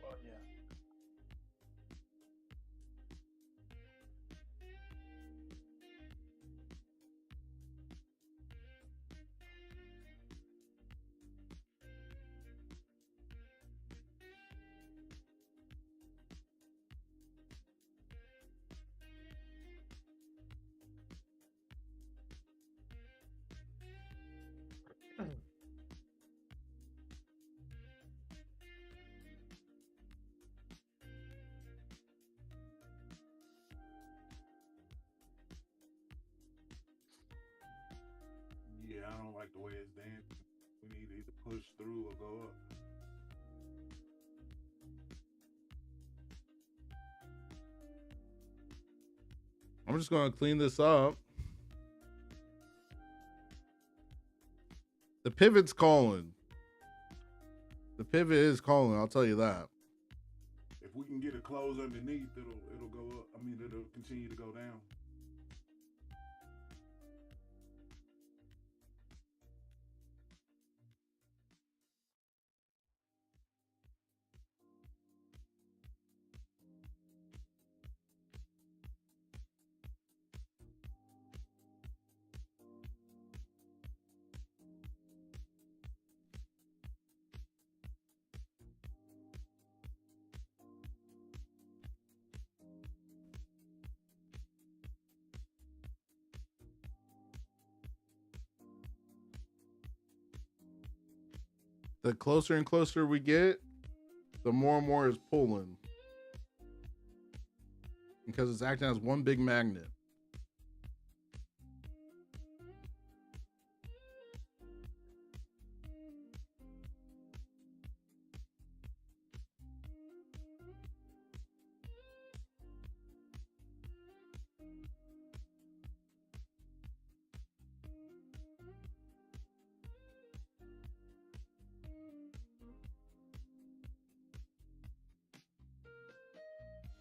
Oh, yeah. Yeah, I don't like the way it's dancing. We need to either push through or go up. I'm just gonna clean this up. The pivot's calling. The pivot is calling, I'll tell you that. If we can get a close underneath, it'll go up. I mean, it'll continue to go down. The closer and closer we get, the more and more is pulling. Because it's acting as one big magnet.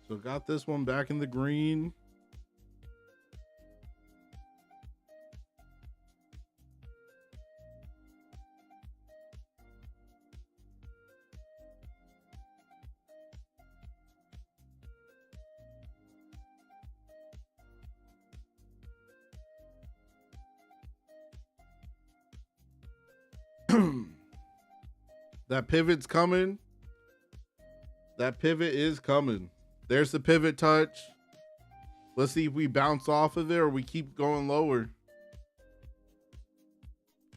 So got this one back in the green. That pivot's coming. That pivot is coming. There's the pivot touch. Let's see if we bounce off of it or we keep going lower.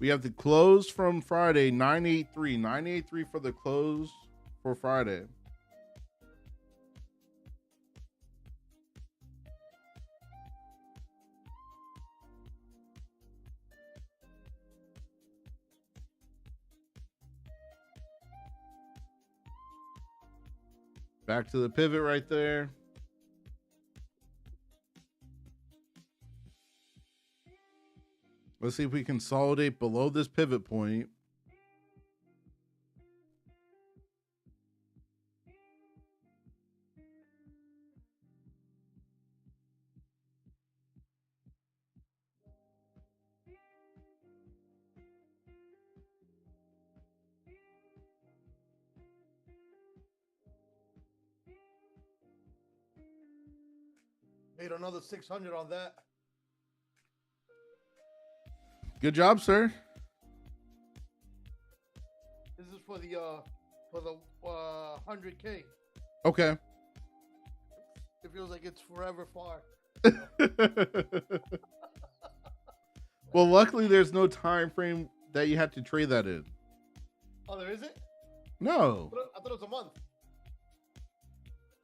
We have the close from Friday, 983. 983 for the close for Friday. Back to the pivot right there. Let's see if we consolidate below this pivot point. Made another 600 on that. Good job, sir. This is for the 100K. Okay. It feels like it's forever far. Well, luckily there's no time frame that you have to trade that in. Oh, there isn't? No. I thought it was a month.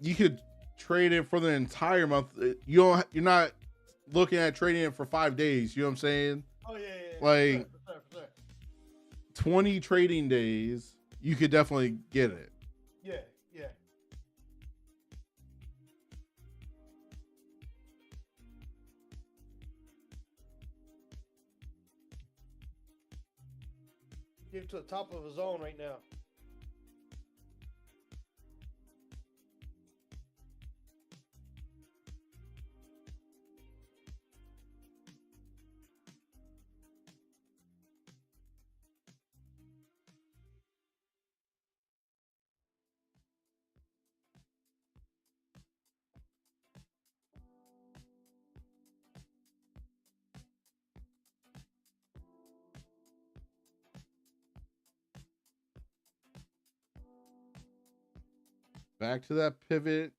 You could trade it for the entire month. You're not looking at trading it for 5 days. You know what I'm saying? Oh yeah. Like for sure. 20 trading days, you could definitely get it. Yeah. Get to the top of his zone right now. Back to that pivot.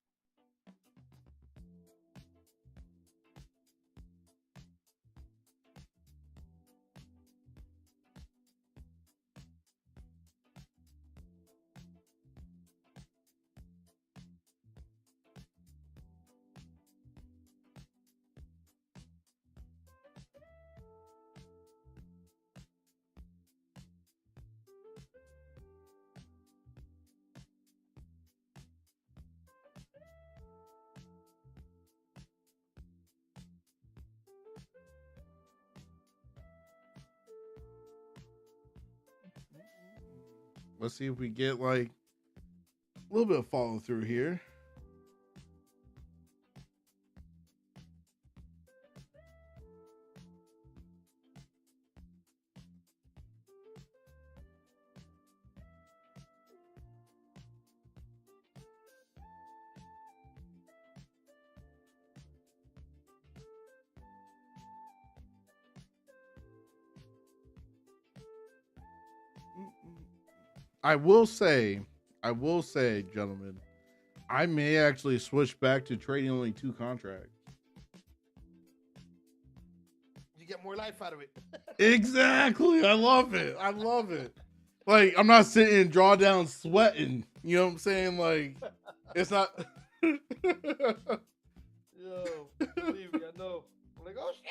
Let's see if we get like a little bit of follow through here. I will say, gentlemen, I may actually switch back to trading only 2 contracts. You get more life out of it. Exactly. I love it. Like, I'm not sitting in drawdown sweating. You know what I'm saying? Like, it's not. Yo, believe me, I know. I'm like, oh shit.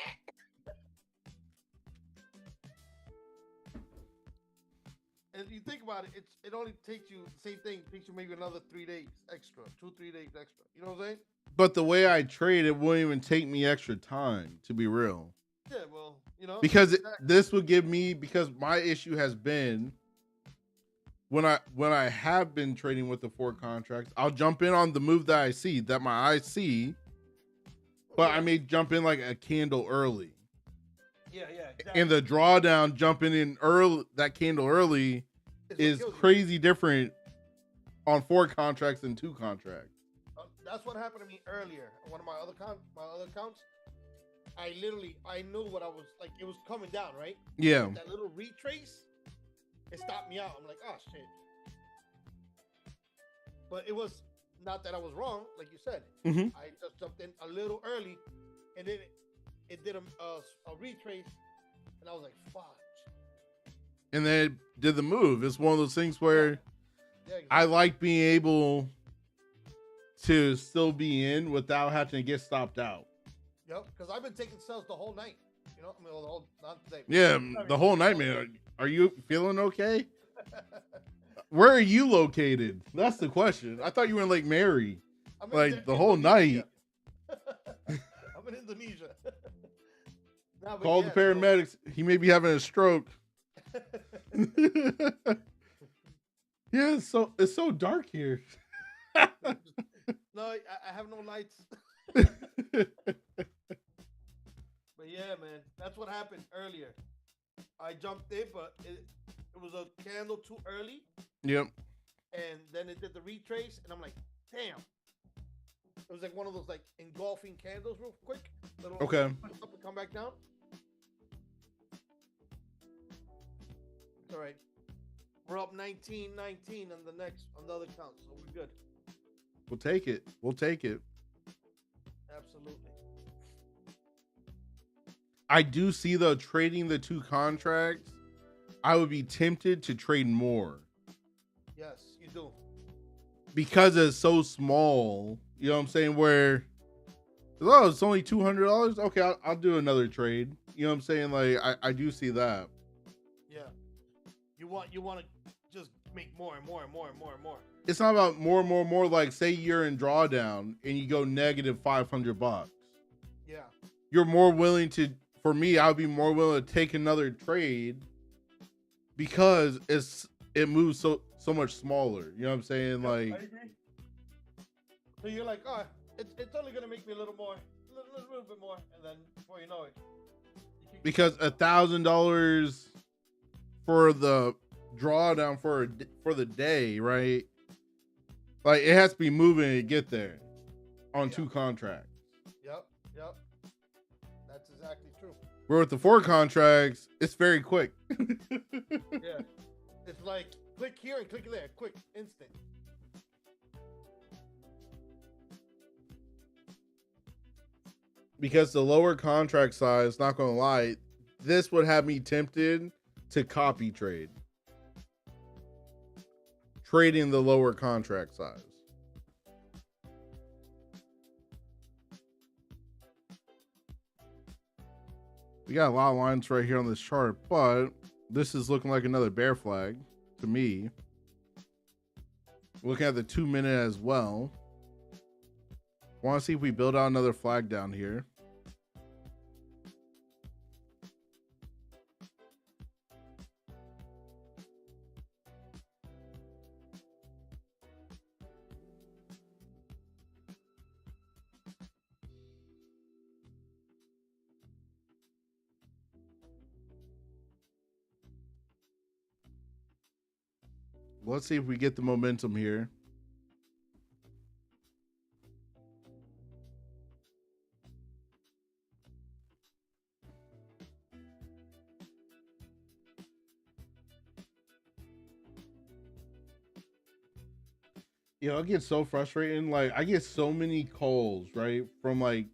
And you think about it, it only takes you the same thing. It takes you maybe another 3 days extra, 2-3 days extra. You know what I'm saying? But the way I trade, it wouldn't even take me extra time, to be real. Yeah, well, you know, Because this would give me, because my issue has been when I have been trading with the 4 contracts, I'll jump in on the move that I see, that my eyes see, but I may jump in like a candle early. Yeah, exactly. And the drawdown jumping in early, that candle early, is crazy different on 4 contracts than 2 contracts. That's what happened to me earlier. One of my other accounts, I knew what I was like. It was coming down, right? Yeah. That little retrace, it stopped me out. I'm like, oh shit. But it was not that I was wrong, like you said. Mhm. I just jumped in a little early, and then it did a retrace, and I was like, fuck. And then it did the move. It's one of those things where Yeah, exactly. I like being able to still be in without having to get stopped out. Yep, because I've been taking cells the whole night. You know, I mean, well, the whole not today. Yeah, the whole night, man. Are you feeling okay? Where are you located? That's the question. I thought you were in Lake Mary. I'm in Like the whole night. I'm in Indonesia. Nah, but Call yeah, the paramedics. He may be having a stroke. Yeah, it's so dark here. No, I have no lights. But yeah, man, that's what happened earlier. I jumped in, but it was a candle too early. Yep. And then it did the retrace, and I'm like, damn. It was like one of those like engulfing candles, real quick. Little Okay. Up and come back down. It's all right. We're up 19-19 on the other count, so we're good. We'll take it. We'll take it. Absolutely. I do see though, trading the two contracts, I would be tempted to trade more Yes, you do. because it's so small. You know what I'm saying? Where, oh, it's only $200. Okay, I'll do another trade. You know what I'm saying? Like I do see that. Yeah. You want to just make more and more and more and more and more. It's not about more and more and more. Like say you're in drawdown and you go negative $500. Yeah. You're more willing to. For me, I would be more willing to take another trade because it moves so much smaller. You know what I'm saying? Yeah, like, I agree. So you're like, oh, it's only gonna make me a little more, a little bit more, and then before you know it, because $1,000 for the drawdown for the day, right? Like it has to be moving to get there on two contracts. Yep. That's exactly true. Where with the 4 contracts, it's very quick. Yeah. It's like click here and click there, quick, instant. Because the lower contract size, not gonna lie, this would have me tempted to copy trade. Trading the lower contract size. We got a lot of lines right here on this chart, but this is looking like another bear flag to me. Looking at the 2-minute as well. Want to see if we build out another flag down here. Let's see if we get the momentum here. You know, it gets so frustrating. Like, I get so many calls, right, from like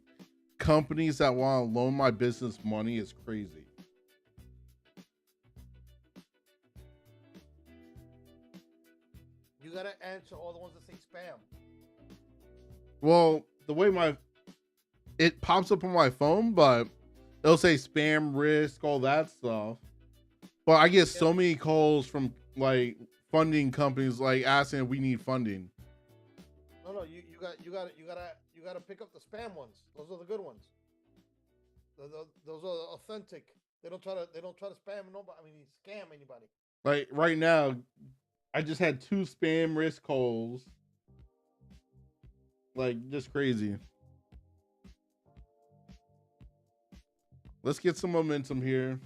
companies that want to loan my business money. It's crazy. You gotta answer all the ones that say spam. Well, the way it pops up on my phone, but it'll say spam risk, all that stuff. But I get so many calls from like funding companies, like asking if we need funding. No, you gotta pick up the spam ones. Those are the good ones. Those are authentic. They don't try to spam nobody. I mean, scam anybody. Like right now, I just had 2 spam risk calls. Like just crazy. Let's get some momentum here.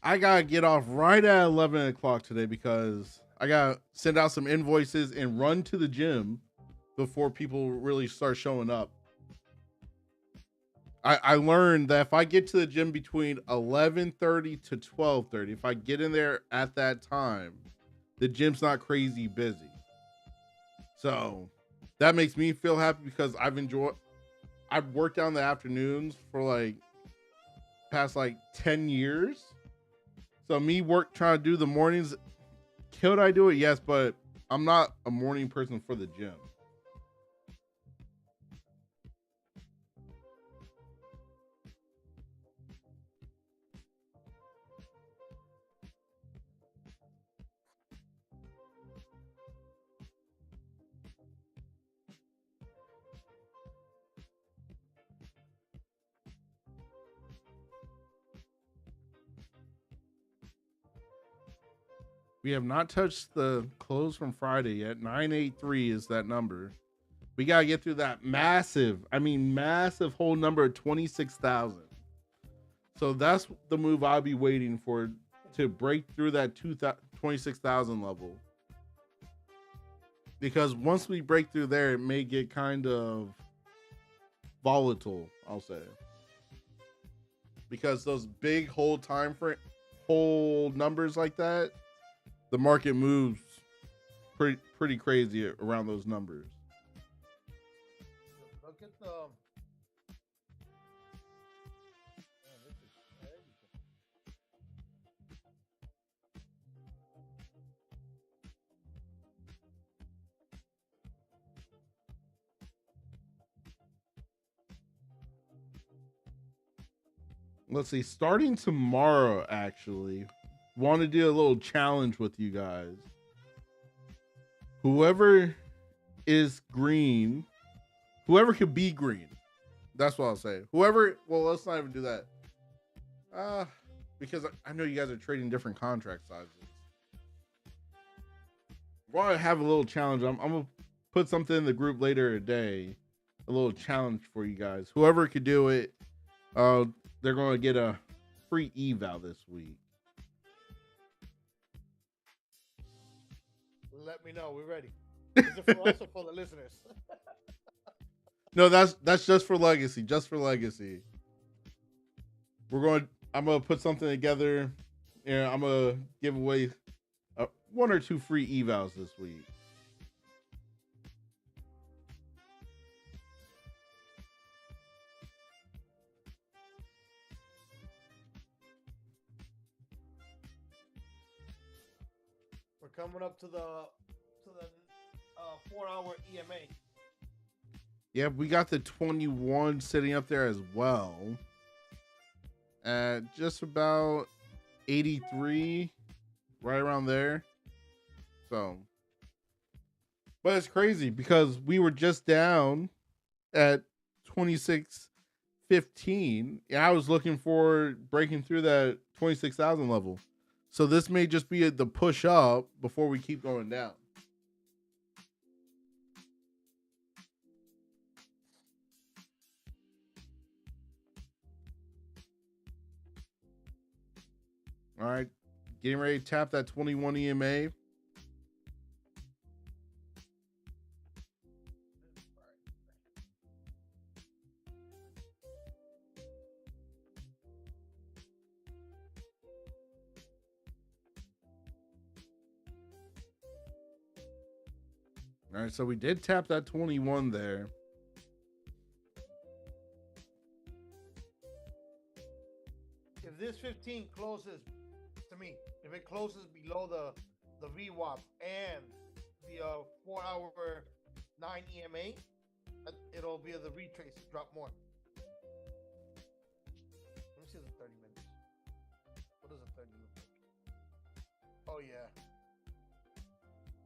I gotta get off right at 11 o'clock today because I gotta send out some invoices and run to the gym before people really start showing up. I learned that if I get to the gym between 11:30 to 12:30, if I get in there at that time, the gym's not crazy busy. So that makes me feel happy because I've worked out in the afternoons for like past like 10 years. So me trying to do the mornings, could I do it? Yes, but I'm not a morning person for the gym. We have not touched the close from Friday yet. 983 is that number. We got to get through that massive whole number of 26,000. So that's the move I'll be waiting for, to break through that 26,000 level. Because once we break through there, it may get kind of volatile, I'll say. Because those big whole numbers like that, the market moves pretty crazy around those numbers. Look at the. Man, this is crazy. Let's see, starting tomorrow, actually, want to do a little challenge with you guys. Whoever is green, whoever could be green, that's what I'll say. Well, let's not even do that. Because I know you guys are trading different contract sizes. We're going to have a little challenge. I'm going to put something in the group later today, a little challenge for you guys. Whoever could do it, they're going to get a free eval this week. Let me know. We're ready. Is it for us or for the listeners? No, that's just for legacy. Just for legacy. I'm gonna put something together, and I'm gonna give away 1 or 2 free evals this week. We're coming up to the 4-hour EMA. Yeah, we got the 21 sitting up there as well. At just about 83, right around there. So, but it's crazy because we were just down at 26.15. And I was looking for breaking through that 26,000 level. So this may just be the push up before we keep going down. All right, getting ready to tap that 21 EMA. All right, so we did tap that 21 there. If this 15 closes, to me, if it closes below the VWAP and the 4-hour 9 EMA, it'll be the retrace to drop more. Let me see the 30 minutes. What does a 30 look like? Oh yeah,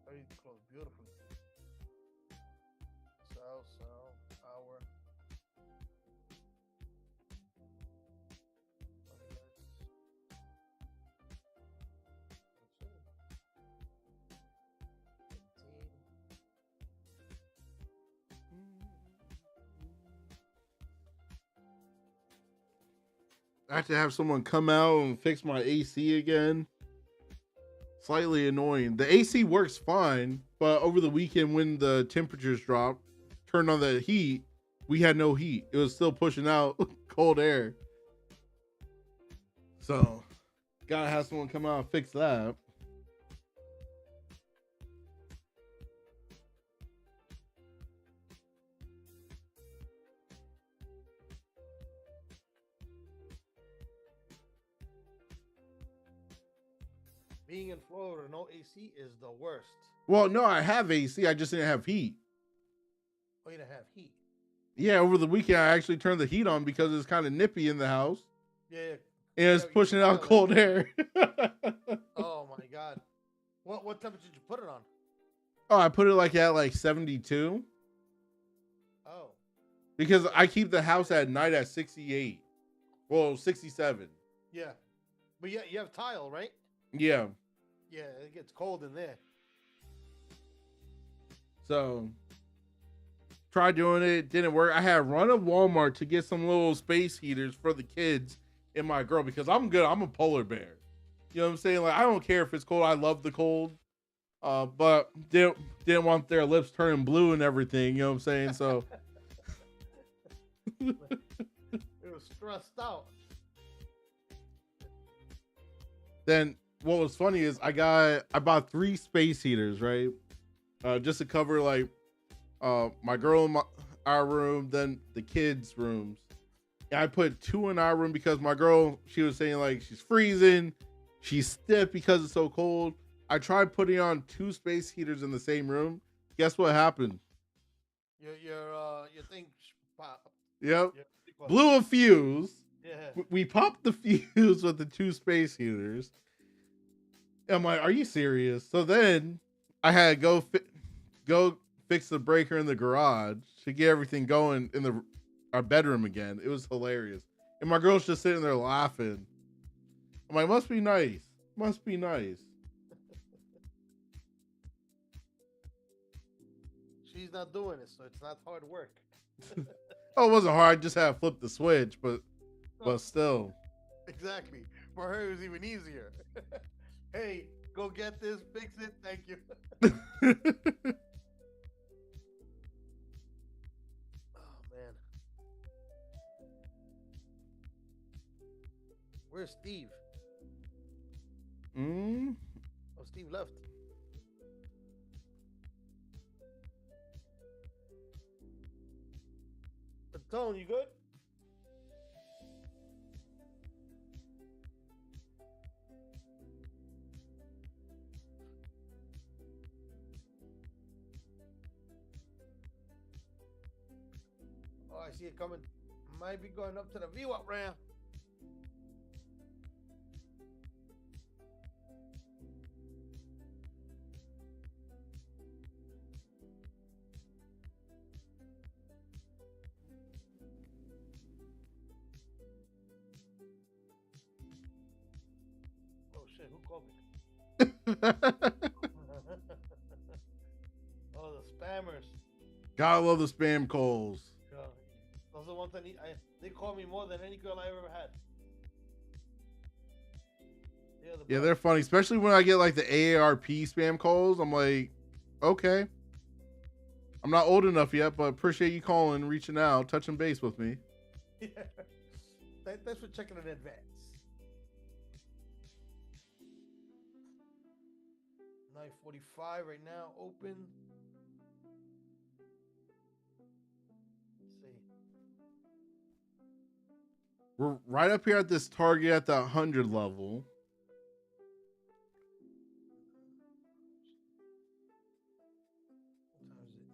30 close beautifully. Sell, hour. I have to have someone come out and fix my AC again. Slightly annoying. The AC works fine, but over the weekend when the temperatures dropped, turned on the heat, we had no heat. It was still pushing out cold air. So, gotta have someone come out and fix that. Being in Florida, no AC is the worst. Well, no, I have AC. I just didn't have heat. Oh, you don't have heat. Yeah, over the weekend, I actually turned the heat on because it's kind of nippy in the house. Yeah. And it's pushing out cold air. Oh, my God. What temperature did you put it on? Oh, I put it like at like 72. Oh. Because I keep the house at night at 68. Well, 67. Yeah. But yeah, you have tile, right? Yeah. Yeah, it gets cold in there. So, tried doing it. Didn't work. I had run to Walmart to get some little space heaters for the kids and my girl because I'm good. I'm a polar bear. You know what I'm saying? Like, I don't care if it's cold. I love the cold. But didn't want their lips turning blue and everything. You know what I'm saying? So. It was stressed out. Then what was funny is I bought 3 space heaters, right? Just to cover like my girl in our room, then the kids' rooms. And I put 2 in our room because my girl, she was saying like she's freezing, she's stiff because it's so cold. I tried putting on 2 space heaters in the same room. Guess what happened? Your thing popped. Yep. Blew a fuse. Yeah. We popped the fuse with the 2 space heaters. I'm like, are you serious? So then I had to go fix the breaker in the garage to get everything going in our bedroom again. It was hilarious. And my girl's just sitting there laughing. I'm like, must be nice. Must be nice. She's not doing it, so it's not hard work. Oh, it wasn't hard. I just had to flip the switch, but still. Exactly. For her, it was even easier. Hey, go get this, fix it. Thank you. Oh, man. Where's Steve? Oh, Steve left. Tone, you good? Oh, I see it coming. Might be going up to the VWAP ramp. Oh shit, who called me? Oh, the spammers. Gotta love the spam calls. Yeah. Those are the ones they call me more than any girl I ever had. Yeah, they're funny, especially when I get like the AARP spam calls. I'm like, okay. I'm not old enough yet, but appreciate you calling, reaching out, touching base with me. Yeah. Thanks for checking in advance. 9:45 right now, open. Let's see. We're right up here at this target at the 100 level. What time is it?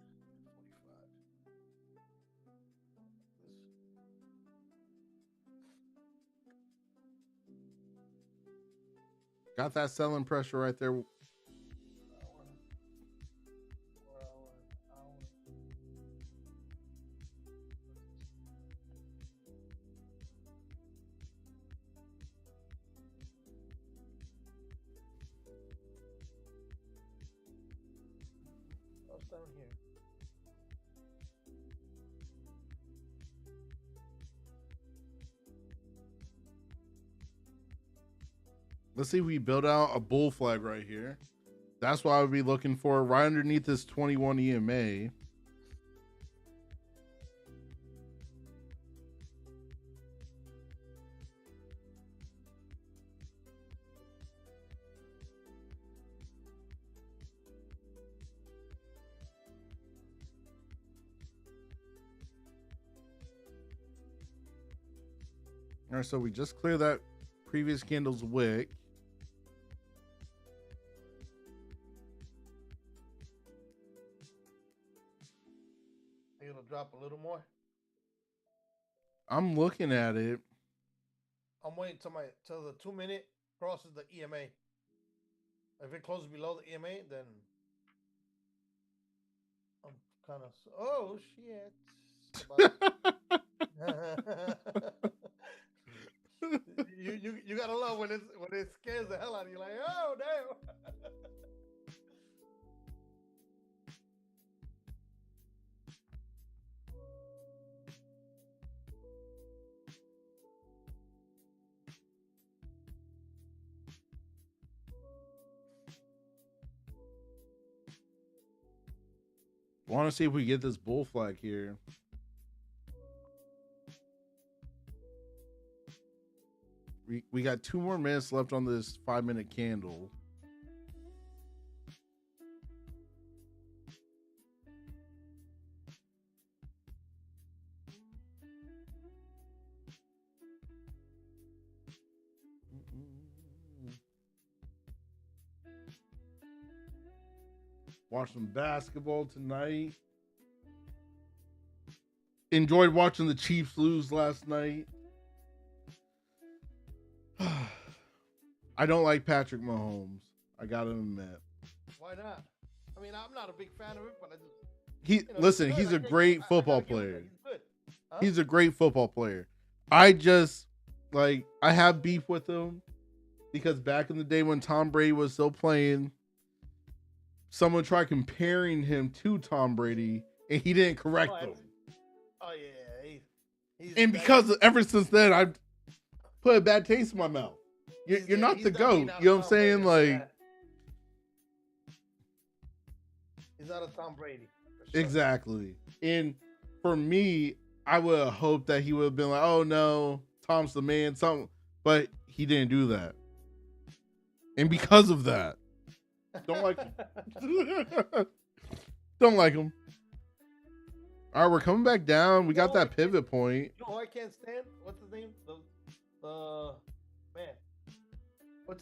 45. Got that selling pressure right there. What's down here? Let's see if we build out a bull flag right here. That's what I would be looking for right underneath this 21 EMA. All right, so we just cleared that previous candle's wick. It'll drop a little more. I'm looking at it. I'm waiting till the 2 minute crosses the EMA. If it closes below the EMA, then I'm kind of. Oh shit! you gotta love when it scares the hell out of you. Like, oh damn. Want to see if we get this bull flag here. We got 2 more minutes left on this 5-minute candle. Watch some basketball tonight. Enjoyed watching the Chiefs lose last night. I don't like Patrick Mahomes. I gotta admit. Why not? I mean, I'm not a big fan of it, but I just. Listen, he's a great football player. He's good. Huh? He's a great football player. I just I have beef with him because back in the day when Tom Brady was still playing, someone tried comparing him to Tom Brady and he didn't correct them. Oh yeah, and because ever since then I've put a bad taste in my mouth. You're not the GOAT. You know what I'm saying? Like, he's not a Tom Brady. Sure. Exactly. And for me, I would have hoped that he would have been like, oh no, Tom's the man, something. But he didn't do that. And because of that, don't like him. Don't like him. All right, we're coming back down. We got that pivot point. You know who I can't stand? What's his name? The man. What's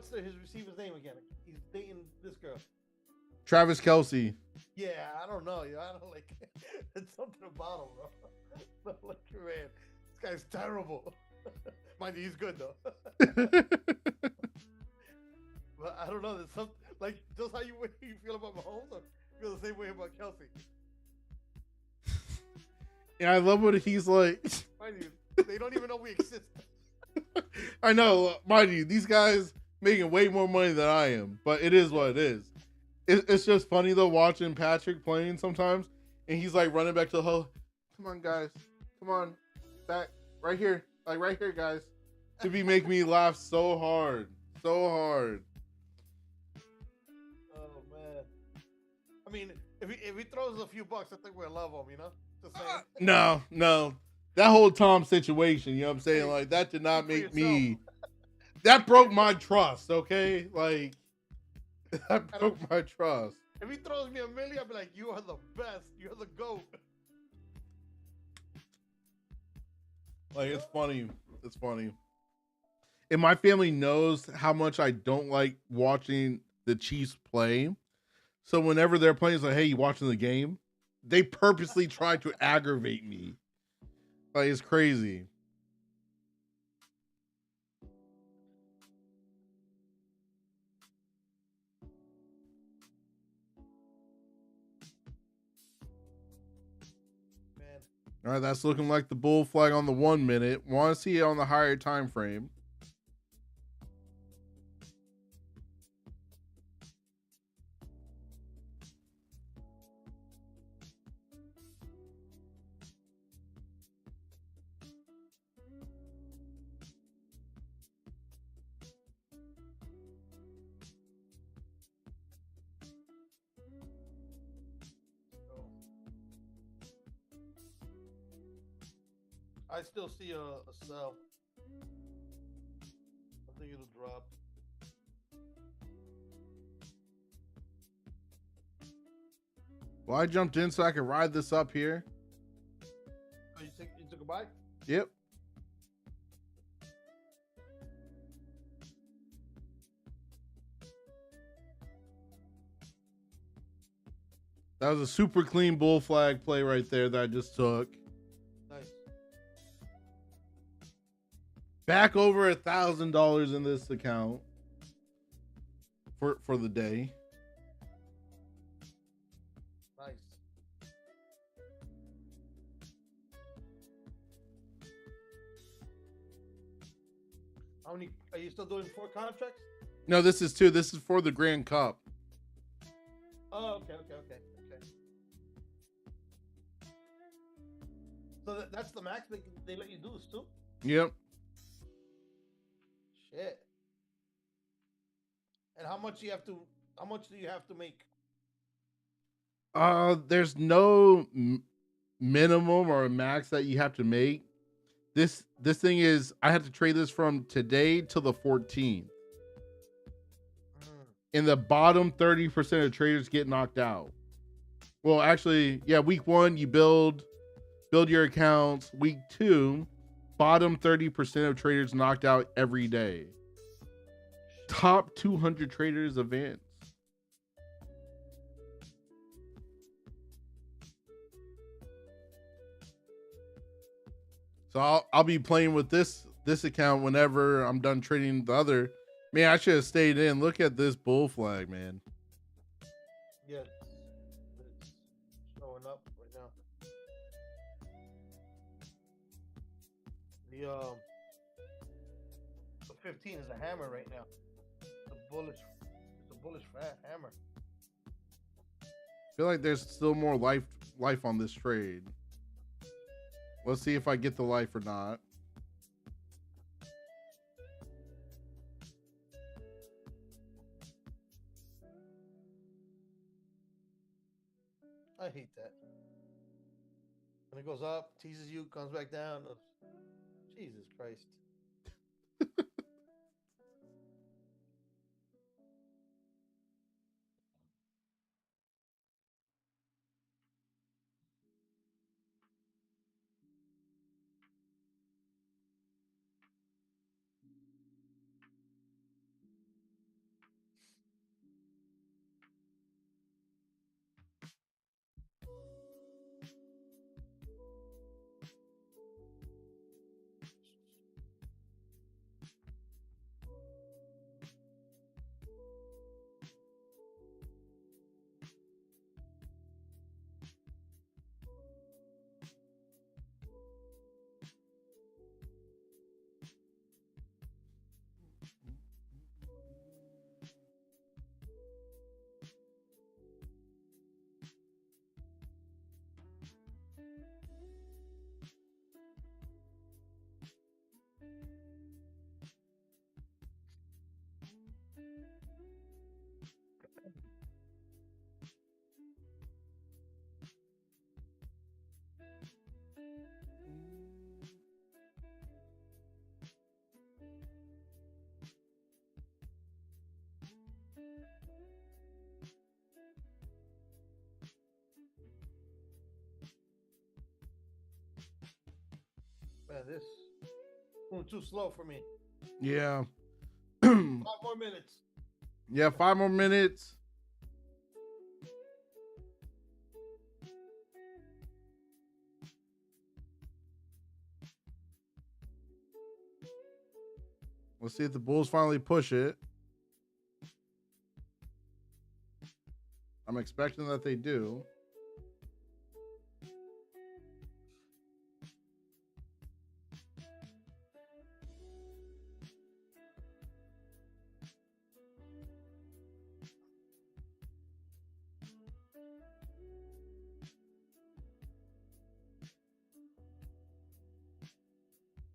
his receiver's name again? He's dating this girl. Travis Kelce. Yeah, I don't know. I don't like. It's something about him, bro. Don't like your man. This guy's terrible. Mind you, he's good though. But I don't know. There's something like just how you feel about Mahomes. Or you feel the same way about Kelce. Yeah, I love what he's like. Mind you, they don't even know we exist. I know, mind you, these guys making way more money than I am, but it is what it is. It's just funny though watching Patrick playing sometimes, and he's like running back to the huddle. Come on, guys, come on, back right here, like right here, guys. To be making me laugh so hard, so hard. Oh man, I mean, if he throws a few bucks, I think we'll love him, you know. Just saying. No. That whole Tom situation, you know what I'm saying? Like, that did not make me... That broke my trust, okay? Like, that broke my trust. If he throws me $1 million, I'll be like, you are the best. You're the GOAT. Like, it's funny. It's funny. And my family knows how much I don't like watching the Chiefs play. So whenever they're playing, it's like, hey, you watching the game? They purposely try to aggravate me. Like, it's crazy. Man. All right, that's looking like the bull flag on the 1 minute. Want to see it on the higher time frame. I still see a sell. I think it'll drop. Well, I jumped in so I could ride this up here. Oh, you took a bite? Yep. That was a super clean bull flag play right there that I just took. Nice. Back over $1,000 in this account for the day. Nice. How many are you still doing 4 contracts? No, this is 2. This is for the Grand Cup. Oh, okay. So that's the max they let you do is 2? Yep. Shit. And how much do you have to make? There's no minimum or a max that you have to make. This thing is, I have to trade this from today till the 14th. In the bottom 30% of traders get knocked out. Well, actually, yeah, week 1 you build your accounts. Week 2, bottom 30% of traders knocked out every day. Top 200 traders advance. So I'll be playing with this account whenever I'm done trading the other. Man, I should have stayed in. Look at this bull flag, man. Yeah, it's showing up right now. The 15 is a hammer right now. It's a bullish fat hammer. I feel like there's still more life on this trade. Let's see if I get the life or not. I hate that. When it goes up, teases you, comes back down. Jesus Christ. Man, this going too slow for me. Yeah. 5 more minutes. Yeah, 5 more minutes. Let's see if the Bulls finally push it. I'm expecting that they do.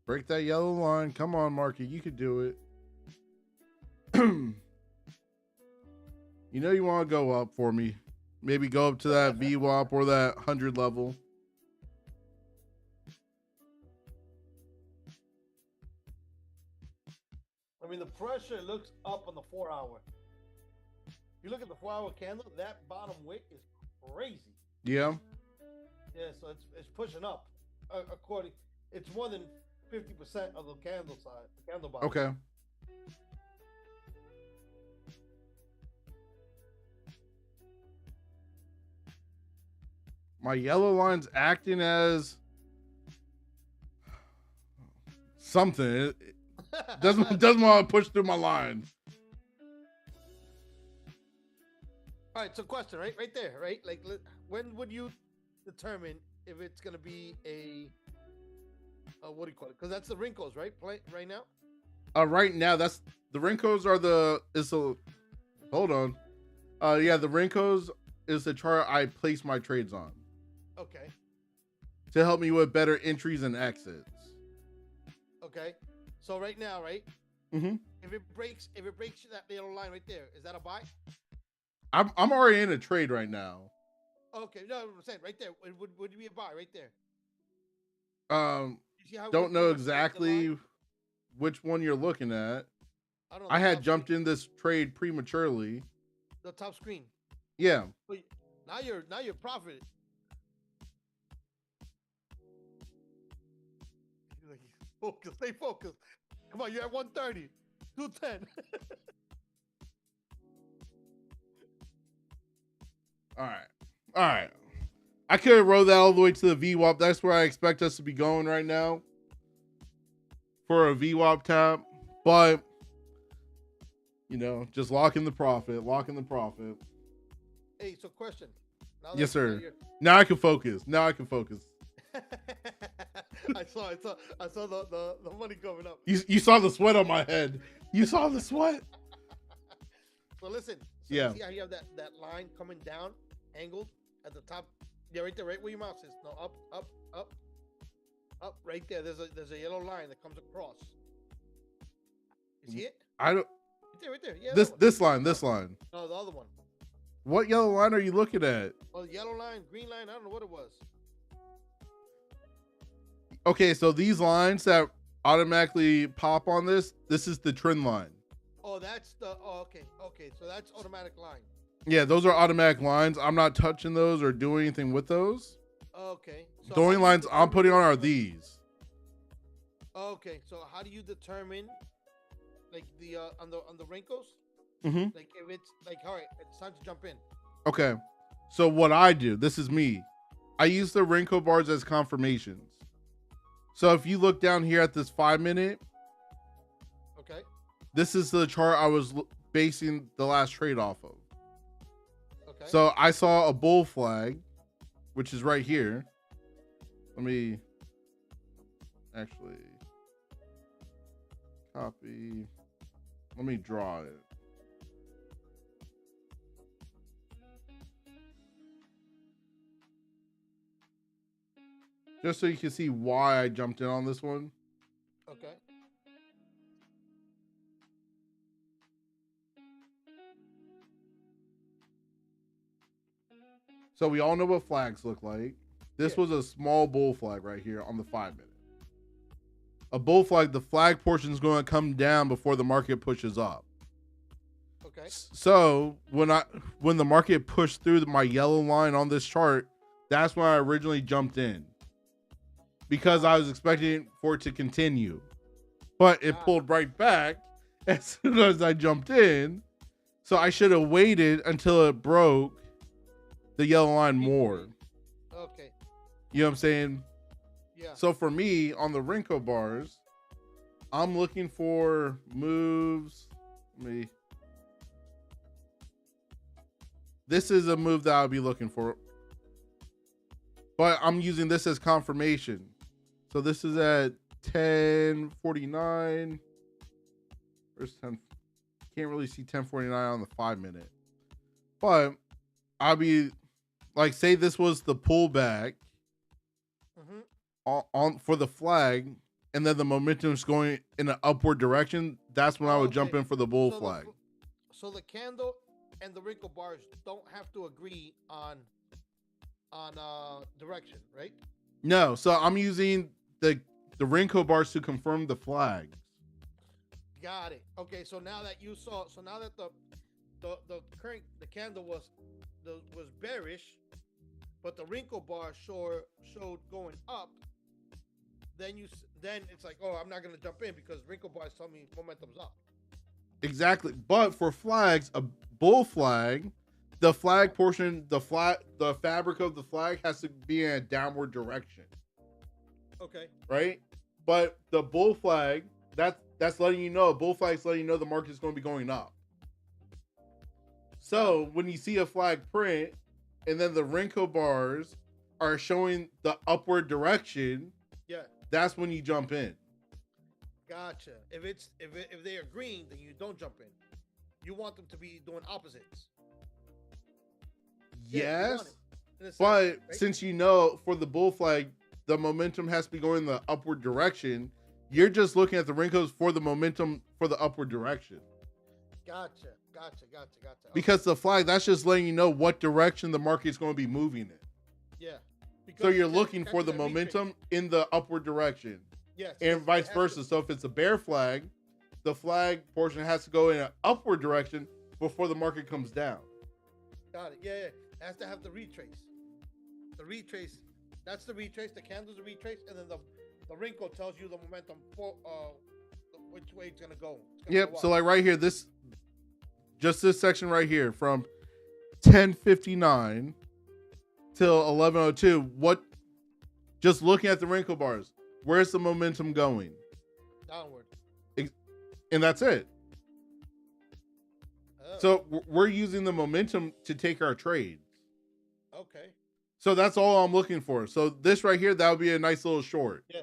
Break that yellow line. Come on, Marky. You could do it. You know you want to go up for me. Maybe go up to that VWAP or that 100 level. I mean, the pressure looks up on the 4 hour. If you look at the 4 hour candle, that bottom wick is crazy. Yeah. Yeah, so it's pushing up. According, it's more than 50% of the candle side, the candle bottom. Okay. My yellow line's acting as something. It doesn't want to push through my line. All right, so question, right there, right? Like, when would you determine if it's gonna be a what do you call it? Because that's the wrinkles, right? Right now. Right now, that's the wrinkles are the hold on. Yeah, the wrinkles is the chart I place my trades on. Okay. To help me with better entries and exits. Okay. So right now, right? Mm-hmm. If it breaks that yellow line right there, is that a buy? I'm already in a trade right now. Okay, no, I'm saying right there. Would it be a buy right there? Don't know exactly which one you're looking at. I had jumped in this trade prematurely. The top screen. Yeah. But now you're profiting. Focus, stay focused. Come on, you're at 130, 210. All right. I could have rode that all the way to the VWAP. That's where I expect us to be going right now for a VWAP tap. But, just lock in the profit. Hey, so question. Yes, sir. Now I can focus. I saw the money coming up. You saw the sweat on my head. You saw the sweat. So listen. Yeah. See how you have that line coming down, angled at the top? Yeah, right there, right where your mouse is. No, up, right there. There's a yellow line that comes across. You see it? I don't. Right there. Yeah. This line. No, the other one. What yellow line are you looking at? Oh, yellow line, green line. I don't know what it was. Okay, so these lines that automatically pop on this is the trend line. Oh, that's the. Oh, okay. So that's automatic line. Yeah, those are automatic lines. I'm not touching those or doing anything with those. Okay. So the only lines I'm putting on are these. Okay, so how do you determine, like the on the wrinkles? Mm-hmm. Like if it's like, all right, it's time to jump in. Okay, so what I do, this is me. I use the wrinkle bars as confirmations. So if you look down here at this 5 minute, okay, this is the chart I was basing the last trade off of. Okay. So I saw a bull flag, which is right here. Let me actually copy. Let me draw it. Just so you can see why I jumped in on this one. Okay. So we all know what flags look like. This was a small bull flag right here on the 5 minute. A bull flag, the flag portion is going to come down before the market pushes up. Okay. So when the market pushed through my yellow line on this chart, that's when I originally jumped in. Because I was expecting for it to continue. But it pulled right back as soon as I jumped in. So I should have waited until it broke the yellow line more. Okay. You know what I'm saying? Yeah. So for me, on the wrinkle bars, I'm looking for moves. This is a move that I'll be looking for. But I'm using this as confirmation. So this is at 10:49. Where's 10? Can't really see 10:49 on the 5 minute. But I'll be like, say this was the pullback on for the flag, and then the momentum's going in an upward direction. That's when I would jump in for the bull flag. So the candle and the wrinkle bars don't have to agree on direction, right? No, so I'm using the wrinkle bars to confirm the flags. Got it. Okay, so now that the candle was bearish, but the wrinkle bar showed going up, then it's like, oh, I'm not gonna jump in because wrinkle bars tell me momentum's up. Exactly, but for flags, a bull flag, the flag portion, the fabric of the flag has to be in a downward direction, Okay. right? But the bull flag, that's letting you know, bull flag's letting you know the market is going to be going up. So when you see a flag print and then the wrinkle bars are showing the upward direction, Yeah. that's when you jump in. Gotcha. If they are green, then you don't jump in. You want them to be doing opposites. Yeah, you Yes, want it, in a sense, but right? since you know for the bull flag, the momentum has to be going in the upward direction. You're just looking at the wrinkles for the momentum for the upward direction. Gotcha. Okay. Because the flag, that's just letting you know what direction the market's going to be moving in. Yeah. So you're Because looking catch for the that retrace. momentum in the upward direction. Yes. And it vice has versa. to- So if it's a bear flag, the flag portion has to go in an upward direction before the market comes down. Got it. Yeah. It has to have the retrace. The retrace. That's the retrace. The candle's the retrace, and then the wrinkle tells you the momentum for which way it's gonna go. It's gonna Yep. go So up. like right here, this section right here from 10:59 till 11:02. What? Just looking at the wrinkle bars, where's the momentum going? Downward. And that's it. Oh, So we're using the momentum to take our trades. okay. So that's all I'm looking for. So this right here, that would be a nice little short. Yeah.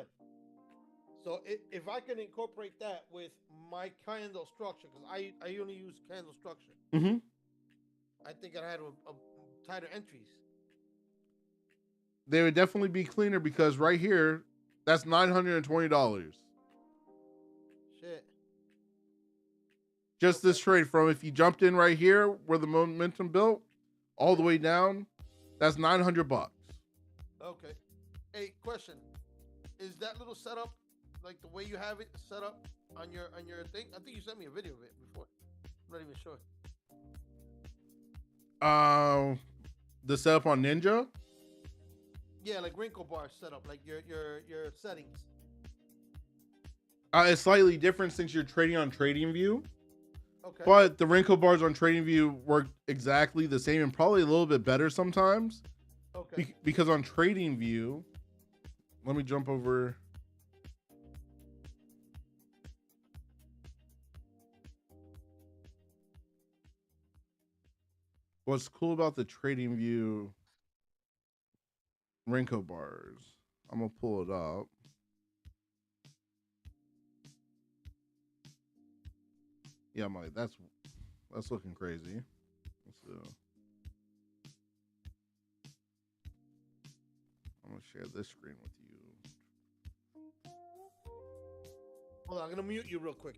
So if I can incorporate that with my candle structure, because I only use candle structure, Mm-hmm. I think I had a tighter entries. They would definitely be cleaner because right here, that's $920. Shit. Just this trade from if you jumped in right here where the momentum built all the way down, that's $900. Okay. Hey, question: is that little setup like the way you have it set up on your thing? I think you sent me a video of it before. I'm not even sure. The setup on Ninja. Yeah, like wrinkle bar setup, like your settings. It's slightly different since you're trading on TradingView, Okay. but the wrinkle bars on TradingView work exactly the same and probably a little bit better sometimes. Okay. Because on TradingView, let me jump over. What's cool about the TradingView wrinkle bars? I'm gonna pull it up. Yeah, I'm like, that's looking crazy. Let's see. I'm gonna share this screen with you. Hold on, I'm gonna mute you real quick.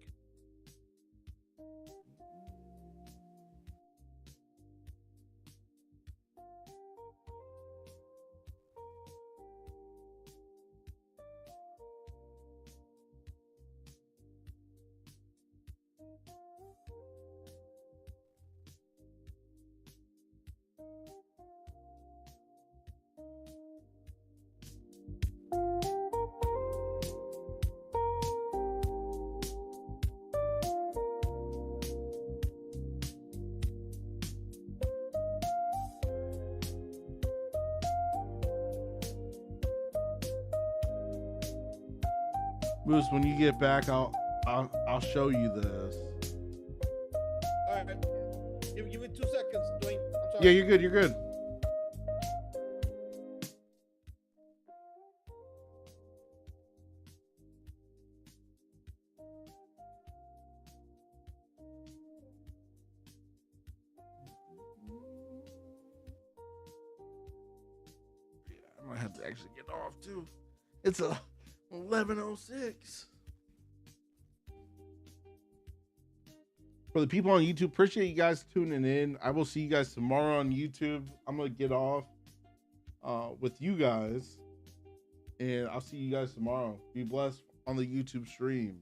Moose, when you get back, I'll show you this. All right. Give me 2 seconds, Dwayne. I'm sorry. Yeah, you're good. You're good. Yeah, I might have to actually get off too. It's 11:06. For the people on YouTube, appreciate you guys tuning in. I will see you guys tomorrow on YouTube. I'm gonna get off with you guys, and I'll see you guys tomorrow. Be blessed on the YouTube stream.